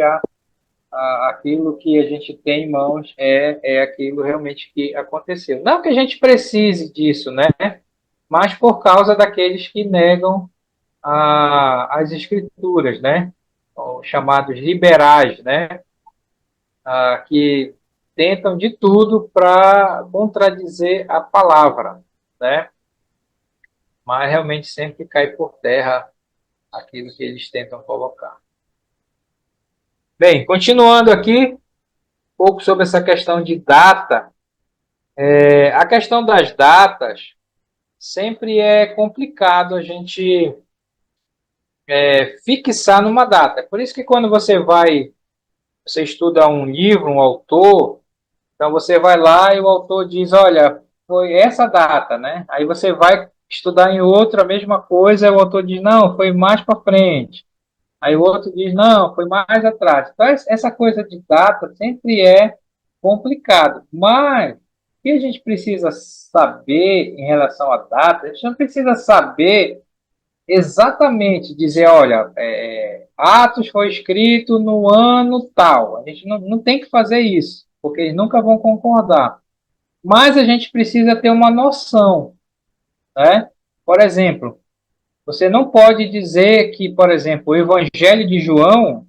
aquilo que a gente tem em mãos é aquilo realmente que aconteceu. Não que a gente precise disso, né? Mas por causa daqueles que negam as escrituras, né? Os chamados liberais, né? Que tentam de tudo para contradizer a palavra, né? mas realmente sempre cai por terra aquilo que eles tentam colocar. Bem, continuando aqui, um pouco sobre essa questão de data. A questão das datas sempre é complicado a gente fixar numa data. Por isso que quando você estuda um livro, um autor, então você vai lá e o autor diz, olha, foi essa data, né? Aí você vai estudar em outra, a mesma coisa, e o autor diz, não, foi mais para frente. Aí o outro diz, não, foi mais atrás. Então, essa coisa de data sempre é complicado. Mas o que a gente precisa saber em relação à data, a gente não precisa saber exatamente dizer, olha, Atos foi escrito no ano tal. A gente não tem que fazer isso, porque eles nunca vão concordar. Mas a gente precisa ter uma noção, né? Por exemplo, você não pode dizer que, por exemplo, o Evangelho de João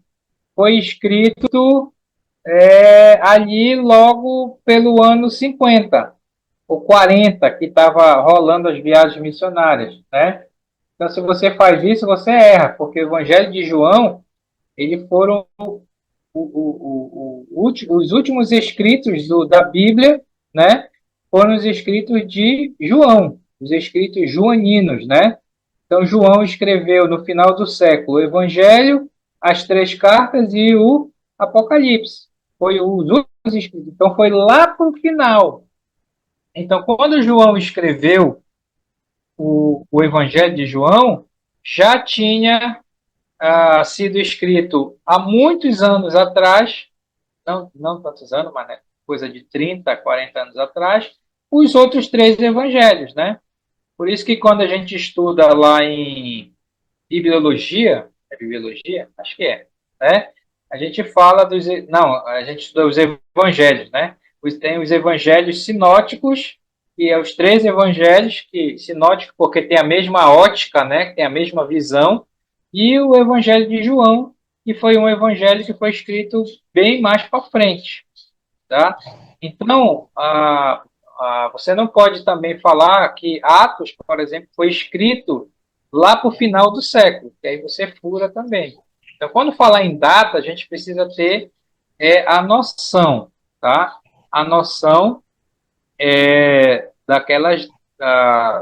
foi escrito ali logo pelo ano 50 ou 40, que estava rolando as viagens missionárias, né? Então, se você faz isso, você erra, porque o Evangelho de João, ele foram os últimos escritos da Bíblia, né? Foram os escritos de João, os escritos joaninos, né? Então, João escreveu no final do século o Evangelho, as três cartas e o Apocalipse. Foi os últimos escritos. Então, foi lá para o final. Então, quando João escreveu o Evangelho de João, já tinha sido escrito há muitos anos atrás, não tantos anos, mas né, coisa de 30, 40 anos atrás, os outros três evangelhos, né? Por isso que quando a gente estuda lá em bibliologia, é bibliologia? Acho que né? A gente fala dos, não, a gente estuda os evangelhos, né? Tem os evangelhos sinóticos, que é os três evangelhos, que sinótico porque tem a mesma ótica, né? Tem a mesma visão, e o evangelho de João, que foi um evangelho que foi escrito bem mais para frente, tá? Então, você não pode também falar que Atos, por exemplo, foi escrito lá para o final do século, que aí você fura também. Então, quando falar em data, a gente precisa ter a noção, tá? A noção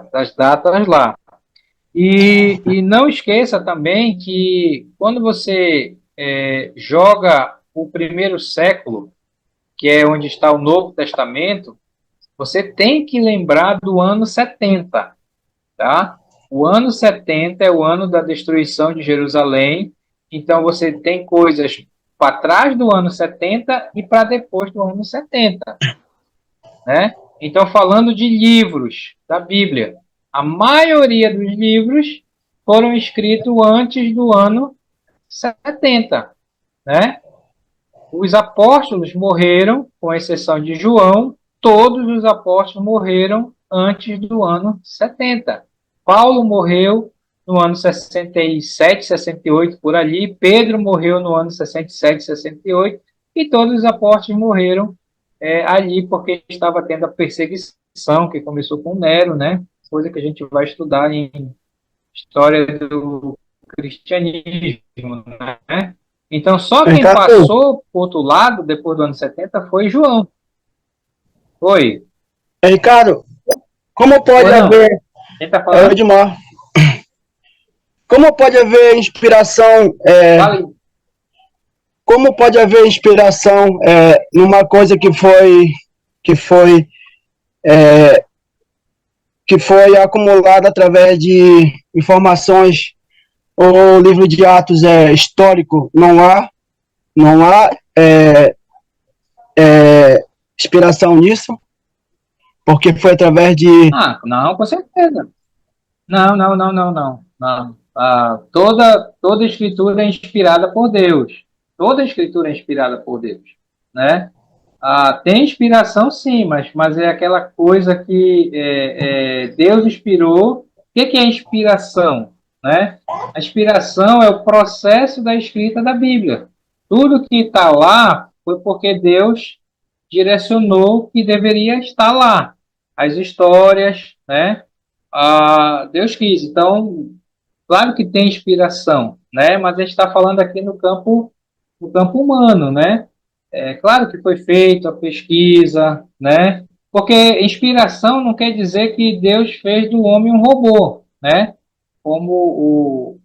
das datas lá. E não esqueça também que quando você joga o primeiro século, que é onde está o Novo Testamento, você tem que lembrar do ano 70, tá? O ano 70 é o ano da destruição de Jerusalém, então você tem coisas para trás do ano 70 e para depois do ano 70, né? Então, falando de livros da Bíblia, a maioria dos livros foram escritos antes do ano 70, né? Os apóstolos morreram, com exceção de João, todos os apóstolos morreram antes do ano 70. Paulo morreu no ano 67, 68, por ali. Pedro morreu no ano 67, 68. E todos os apóstolos morreram ali porque estava tendo a perseguição que começou com Nero, né? Coisa que a gente vai estudar em história do cristianismo, né? Então, só quem Ricardo, passou para o outro lado, depois do ano 70, foi João. Foi. Ricardo, como pode Ou não? haver, Quem está é o falando? Edmar, como pode haver inspiração, Fala aí. como pode haver inspiração numa coisa que foi, é, que foi acumulada através de informações. O livro de Atos é histórico, não há inspiração nisso, porque foi através de. Não, com certeza. Não, não, não, não, não. Não. Toda escritura é inspirada por Deus. Toda escritura é inspirada por Deus, né? Tem inspiração, sim, mas é aquela coisa que Deus inspirou. O que é inspiração, né? A inspiração é o processo da escrita da Bíblia. Tudo que está lá foi porque Deus direcionou que deveria estar lá. As histórias, né? Deus quis. Então, claro que tem inspiração, né? Mas a gente está falando aqui no campo humano, né? É claro que foi feita a pesquisa, né? Porque inspiração não quer dizer que Deus fez do homem um robô, né? Como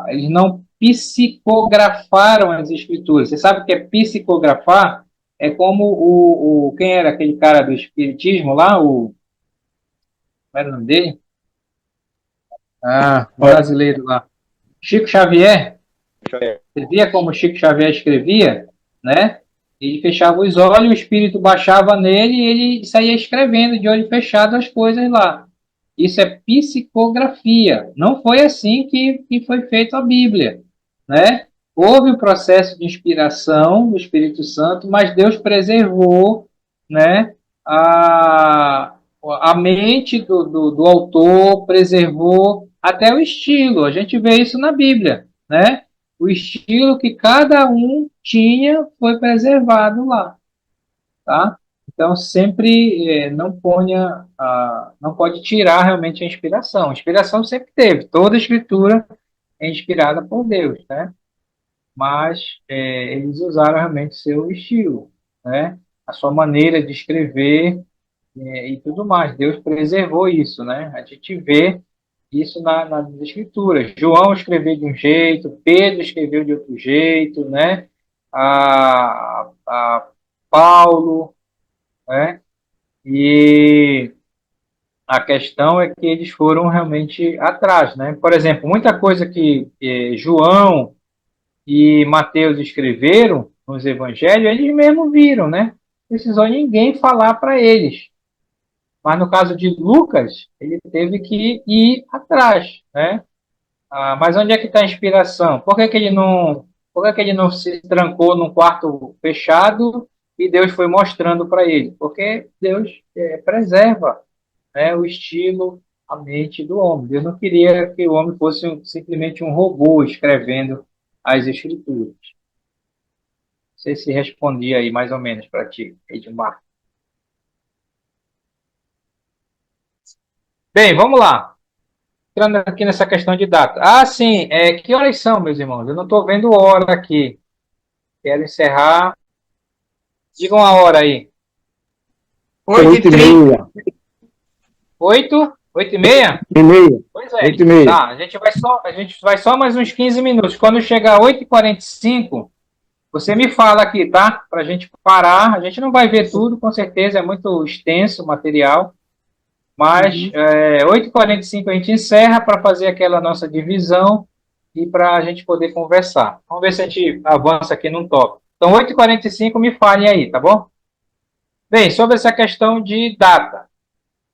eles não psicografaram as escrituras. Você sabe o que é psicografar? É como quem era aquele cara do espiritismo lá, como era o nome dele? O brasileiro lá. Chico Xavier. Você via como Chico Xavier escrevia, né? Ele fechava os olhos, o espírito baixava nele e ele saía escrevendo de olho fechado as coisas lá. Isso é psicografia. Não foi assim que foi feita a Bíblia, né? Houve o processo de inspiração do Espírito Santo, mas Deus preservou, né, a, a mente do autor, preservou até o estilo. A gente vê isso na Bíblia, né? O estilo que cada um tinha foi preservado lá, tá? Então, sempre não ponha, não pode tirar realmente a inspiração. A inspiração sempre teve, toda escritura é inspirada por Deus, né? Mas eles usaram realmente seu estilo, né? A sua maneira de escrever e tudo mais. Deus preservou isso, né? A gente vê isso nas escrituras. João escreveu de um jeito, Pedro escreveu de outro jeito, né? A Paulo, né? E a questão é que eles foram realmente atrás, né? Por exemplo, muita coisa que João e Mateus escreveram nos evangelhos, eles mesmos viram, né? Não precisou ninguém falar para eles. Mas no caso de Lucas, ele teve que ir atrás, né? Mas onde é que está a inspiração? Por que ele não se trancou num quarto fechado e Deus foi mostrando para ele? Porque Deus preserva, né, o estilo, a mente do homem. Deus não queria que o homem fosse simplesmente um robô escrevendo as escrituras. Não sei se respondi aí mais ou menos para ti, Edmar. Bem, vamos lá. Entrando aqui nessa questão de data. Sim, que horas são, meus irmãos? Eu não estou vendo hora aqui. Quero encerrar. Digam a hora aí. 8h30. 8? 8h30? 8h30. Pois é. 8h30. Tá, a gente vai só mais uns 15 minutos. Quando chegar 8h45, você me fala aqui, tá? Para a gente parar. A gente não vai ver tudo, com certeza, é muito extenso o material. Mas 8h45 a gente encerra para fazer aquela nossa divisão e para a gente poder conversar. Vamos ver se a gente avança aqui num tópico. Então, 8h45, me falem aí, tá bom? Bem, sobre essa questão de data.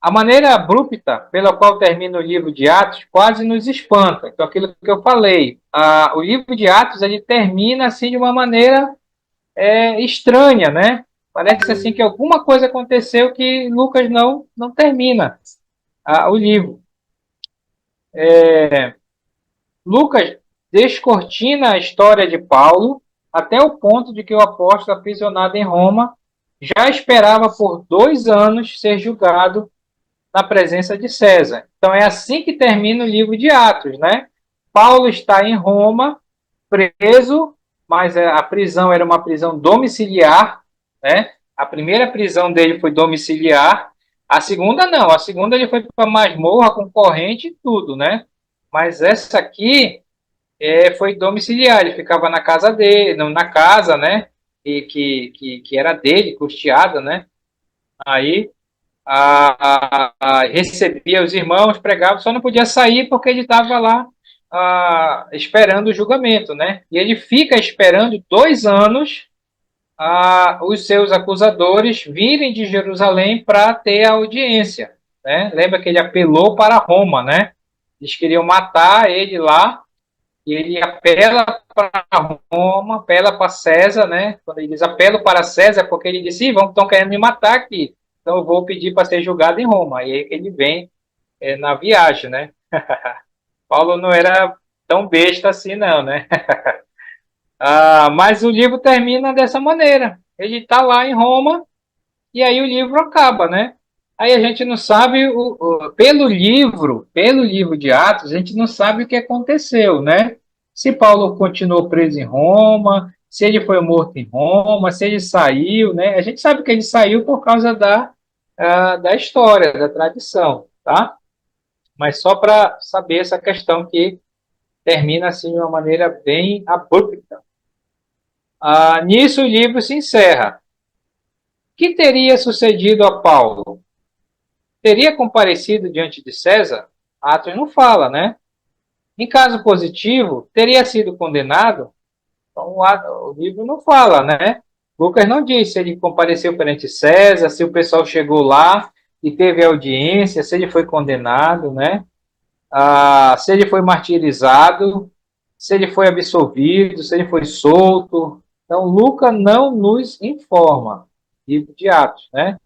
A maneira abrupta pela qual termina o livro de Atos quase nos espanta. Então, aquilo que eu falei, o livro de Atos ele termina assim de uma maneira estranha, né? Parece assim que alguma coisa aconteceu que Lucas não termina o livro. Lucas descortina a história de Paulo até o ponto de que o apóstolo aprisionado em Roma já esperava por 2 anos ser julgado na presença de César. Então é assim que termina o livro de Atos, né? Paulo está em Roma, preso, mas a prisão era uma prisão domiciliar, né? A primeira prisão dele foi domiciliar, a segunda não, a segunda ele foi para masmorra com corrente e tudo, né? Mas essa aqui foi domiciliar, ele ficava na casa dele, não, na casa, né? E que era dele, custeada, né? Aí recebia os irmãos, pregava, só não podia sair porque ele estava lá esperando o julgamento, né? E ele fica esperando 2 anos os seus acusadores virem de Jerusalém para ter a audiência, né? Lembra que ele apelou para Roma, né? Eles queriam matar ele lá e ele apela para Roma, apela para César, né? Quando ele diz apelo para César, porque ele disse, estão querendo me matar aqui, então eu vou pedir para ser julgado em Roma. E aí ele vem na viagem, né? Paulo não era tão besta assim, não, né? Mas o livro termina dessa maneira. Ele está lá em Roma e aí o livro acaba, né? Aí a gente não sabe, pelo livro de Atos, a gente não sabe o que aconteceu, né? Se Paulo continuou preso em Roma, se ele foi morto em Roma, se ele saiu, né? A gente sabe que ele saiu por causa da história, da tradição, tá? Mas só para saber essa questão que termina assim de uma maneira bem abrupta. Nisso o livro se encerra. O que teria sucedido a Paulo? Teria comparecido diante de César? Atos não fala, né? Em caso positivo, teria sido condenado? Então, o livro não fala, né? Lucas não diz se ele compareceu perante César, se o pessoal chegou lá e teve audiência, se ele foi condenado, né? Se ele foi martirizado, se ele foi absolvido, se ele foi solto. Então, Lucas não nos informa. Livro de Atos, né?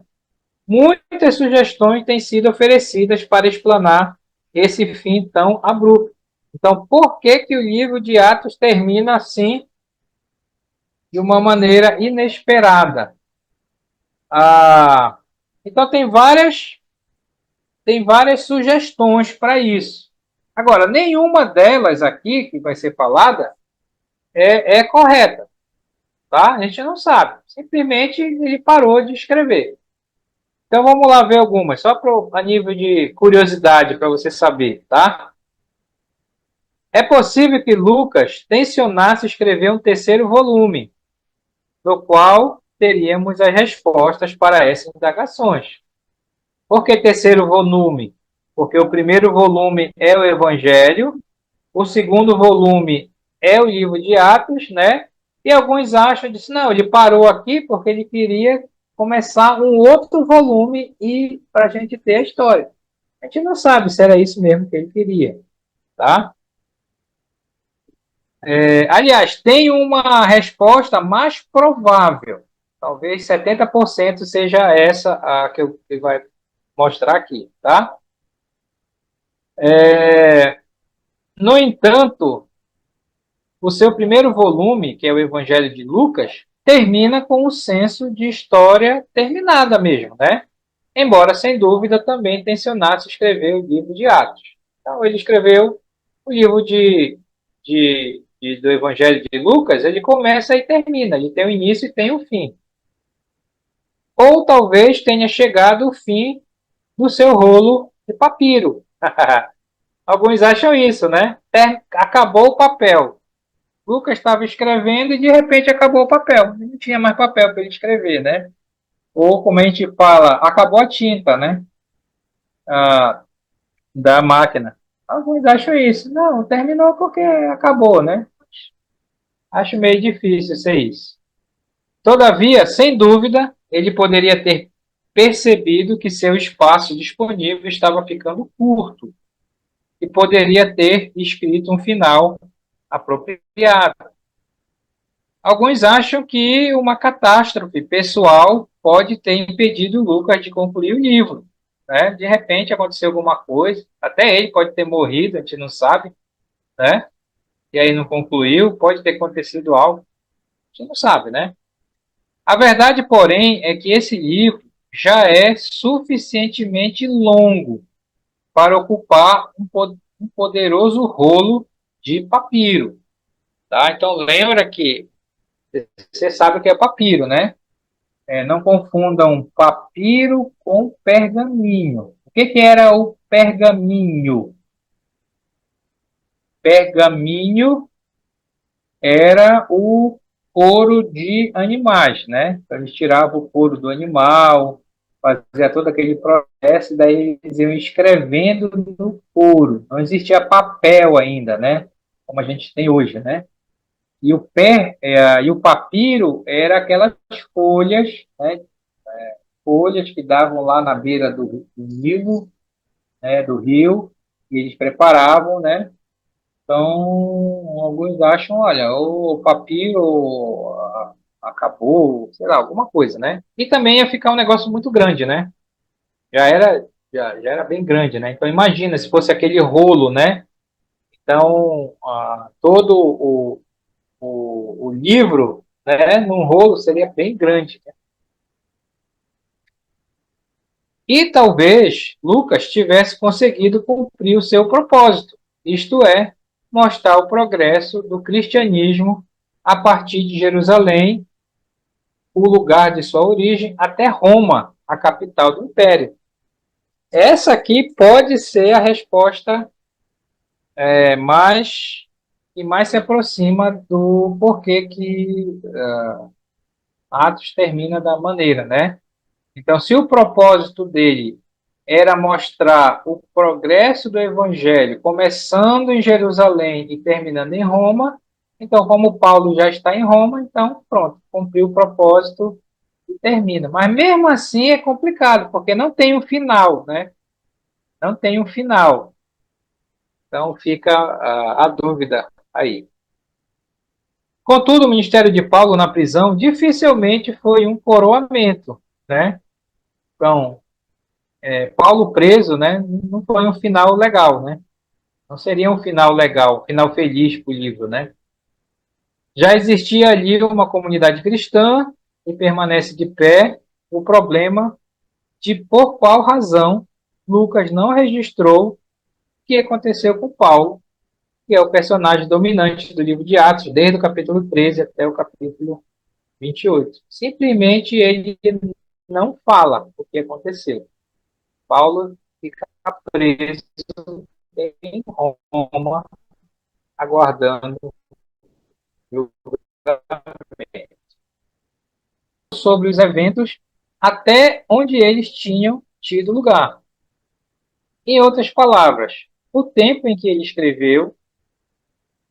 Muitas sugestões têm sido oferecidas para explanar esse fim tão abrupto. Então, por que que o livro de Atos termina assim, de uma maneira inesperada? Então, tem várias sugestões para isso. Agora, nenhuma delas aqui que vai ser falada é correta, tá? A gente não sabe. Simplesmente ele parou de escrever. Então vamos lá ver algumas, só a nível de curiosidade para você saber, tá? É possível que Lucas tensionasse escrever um terceiro volume, no qual teríamos as respostas para essas indagações. Por que terceiro volume? Porque o primeiro volume é o Evangelho, o segundo volume é o livro de Atos, né? E alguns acham, disse, não, ele parou aqui porque ele queria começar um outro volume e para a gente ter a história. A gente não sabe se era isso mesmo que ele queria, tá? Aliás, tem uma resposta mais provável. Talvez 70% seja essa a que vai mostrar aqui, tá? No entanto, o seu primeiro volume, que é o Evangelho de Lucas, termina com o senso de história terminada mesmo, né? Embora, sem dúvida, também tensionasse escrever o livro de Atos. Então, ele escreveu o livro do Evangelho de Lucas, ele começa e termina, ele tem o início e tem o fim. Ou talvez tenha chegado o fim do seu rolo de papiro. Alguns acham isso, né? Acabou o papel. Lucas estava escrevendo e de repente acabou o papel. Não tinha mais papel para ele escrever, né? Ou como a gente fala, acabou a tinta, né? Ah, da máquina. Alguns acham isso. Não, terminou porque acabou, né? Acho meio difícil ser isso. Todavia, sem dúvida, ele poderia ter percebido que seu espaço disponível estava ficando curto e poderia ter escrito um final apropriado. Alguns acham que uma catástrofe pessoal pode ter impedido Lucas de concluir o livro. Né? De repente aconteceu alguma coisa, até ele pode ter morrido, a gente não sabe, né? E aí não concluiu, pode ter acontecido algo, a gente não sabe, né? A verdade, porém, é que esse livro já é suficientemente longo para ocupar um poderoso rolo de papiro. Tá? Então, lembra que você sabe o que é papiro, né? Não confundam papiro com pergaminho. O que era o pergaminho? Pergaminho era o couro de animais, né? Então, eles tiravam o couro do animal, fazia todo aquele processo, e daí eles iam escrevendo no couro. Não existia papel ainda, né? Como a gente tem hoje, né? E o papiro era aquelas folhas, né? Folhas que davam lá na beira do Nilo, né? Do rio, e eles preparavam, né? Então, alguns acham, olha, o papiro acabou, sei lá, alguma coisa, né? E também ia ficar um negócio muito grande, né? Já era bem grande, né? Então, imagina se fosse aquele rolo, né? Então, todo o livro, né, num rolo seria bem grande. Né? E talvez Lucas tivesse conseguido cumprir o seu propósito, isto é, mostrar o progresso do cristianismo a partir de Jerusalém, o lugar de sua origem, até Roma, a capital do império. Essa aqui pode ser a resposta mais que mais se aproxima do porquê que Atos termina da maneira, né? Então, se o propósito dele era mostrar o progresso do evangelho, começando em Jerusalém e terminando em Roma, então, como Paulo já está em Roma, então, pronto, cumpriu o propósito e termina. Mas mesmo assim é complicado, porque não tem um final, né? Não tem um final. Então, fica a dúvida aí. Contudo, o ministério de Paulo na prisão dificilmente foi um coroamento, né? Então, Paulo preso, né, não foi um final legal, né? Não seria um final legal, um final feliz para o livro, né? Já existia ali uma comunidade cristã e permanece de pé. O problema de por qual razão Lucas não registrou o que aconteceu com Paulo, que é o personagem dominante do livro de Atos, desde o capítulo 13 até o capítulo 28. Simplesmente ele não fala o que aconteceu. Paulo fica preso em Roma, aguardando sobre os eventos até onde eles tinham tido lugar. Em outras palavras, o tempo em que ele escreveu,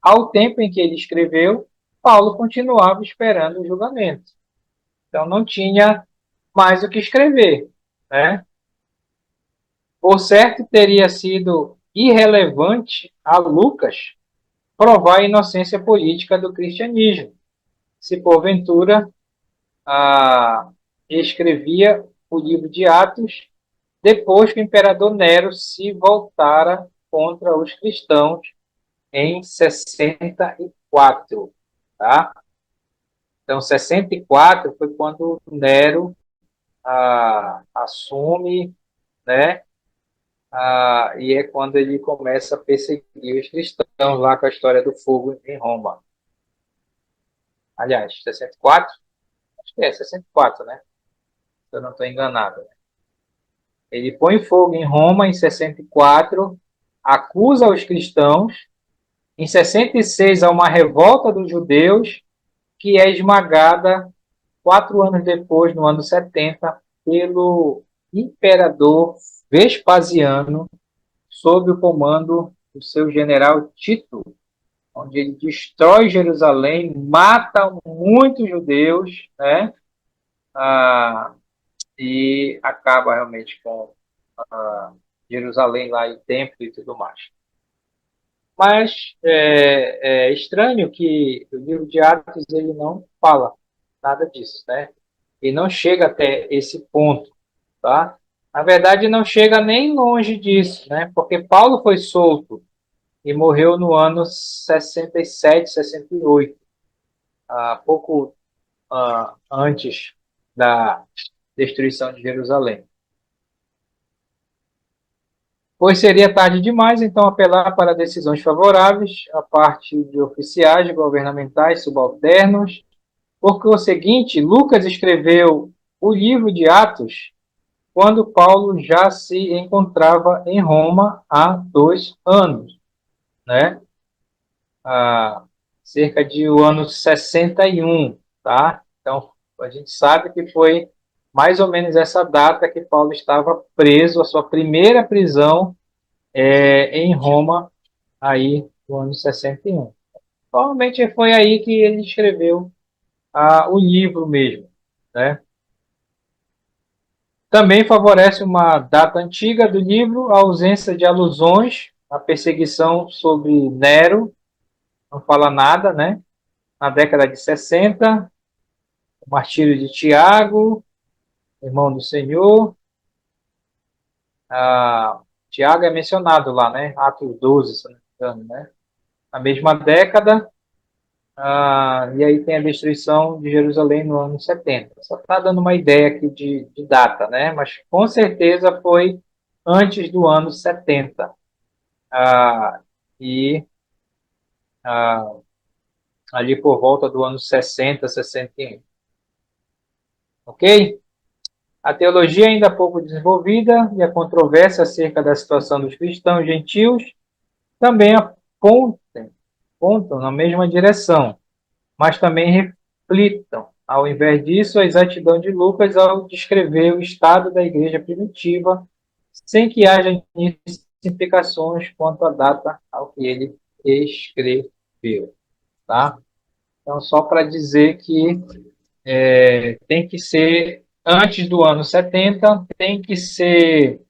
ao tempo em que ele escreveu, Paulo continuava esperando o julgamento. Então não tinha mais o que escrever, né? Por certo, teria sido irrelevante a Lucas provar a inocência política do cristianismo, se porventura escrevia o livro de Atos depois que o imperador Nero se voltara contra os cristãos em 64, tá? Então, 64 foi quando Nero assume, né? E é quando ele começa a perseguir os cristãos lá com a história do fogo em Roma. Aliás, 64? Acho que é 64, né? Se eu não estou enganado. Ele põe fogo em Roma em 64, acusa os cristãos. Em 66 há uma revolta dos judeus que é esmagada 4 anos depois, no ano 70, pelo imperador Vespasiano, sob o comando do seu general Tito, onde ele destrói Jerusalém, mata muitos judeus, né? E acaba realmente com Jerusalém lá e templo e tudo mais. Mas é estranho que o livro de Atos ele não fala nada disso, né? E não chega até esse ponto, tá? Na verdade, não chega nem longe disso, né? Porque Paulo foi solto e morreu no ano 67, 68, pouco antes da destruição de Jerusalém. Pois seria tarde demais, então, apelar para decisões favoráveis a parte de oficiais governamentais subalternos, porque o seguinte, Lucas escreveu o livro de Atos quando Paulo já se encontrava em Roma há 2 anos, né? Cerca de o ano 61, tá? Então, a gente sabe que foi mais ou menos essa data que Paulo estava preso, a sua primeira prisão em Roma, aí no ano 61. Provavelmente foi aí que ele escreveu o livro mesmo, né? Também favorece uma data antiga do livro, a ausência de alusões à perseguição sobre Nero, não fala nada, né? Na década de 60, o martírio de Tiago, irmão do Senhor. Tiago é mencionado lá, né? Atos 12, se não me engano, né? Na mesma década, E aí tem a destruição de Jerusalém no ano 70. Só está dando uma ideia aqui de data, né? Mas com certeza foi antes do ano 70. Ah, e ah, ali por volta do ano 60, 61. Ok? A teologia ainda é pouco desenvolvida e a controvérsia acerca da situação dos cristãos gentios também apontam na mesma direção, mas também reflitam, ao invés disso, a exatidão de Lucas ao descrever o estado da igreja primitiva, sem que haja implicações quanto à data ao que ele escreveu. Tá? Então, só para dizer que tem que ser antes do ano 70, tem que ser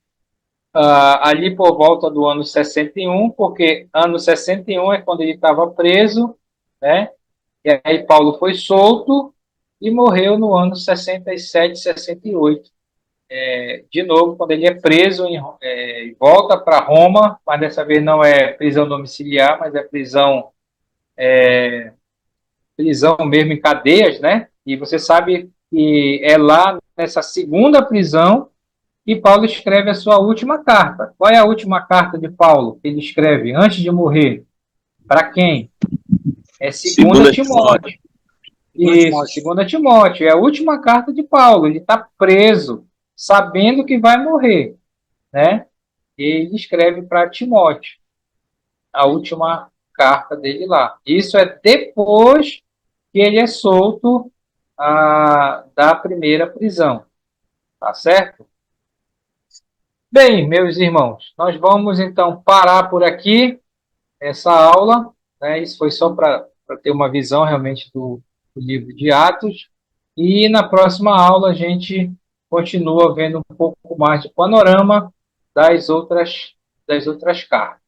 ali por volta do ano 61, porque ano 61 é quando ele estava preso, né? E aí Paulo foi solto e morreu no ano 67, 68. De novo, quando ele é preso e volta para Roma, mas dessa vez não é prisão domiciliar, mas é prisão mesmo em cadeias, né? E você sabe que é lá nessa segunda prisão que Paulo escreve a sua última carta. Qual é a última carta de Paulo que ele escreve antes de morrer? Para quem? É segunda Segunda Timóteo. Timóteo. Isso, segunda Timóteo. É a última carta de Paulo. Ele está preso, sabendo que vai morrer, né? E ele escreve para Timóteo, a última carta dele lá. Isso é depois que ele é solto da primeira prisão, tá certo? Bem, meus irmãos, nós vamos então parar por aqui essa aula, né? Isso foi só para ter uma visão realmente do livro de Atos. E na próxima aula a gente continua vendo um pouco mais de panorama das outras cartas.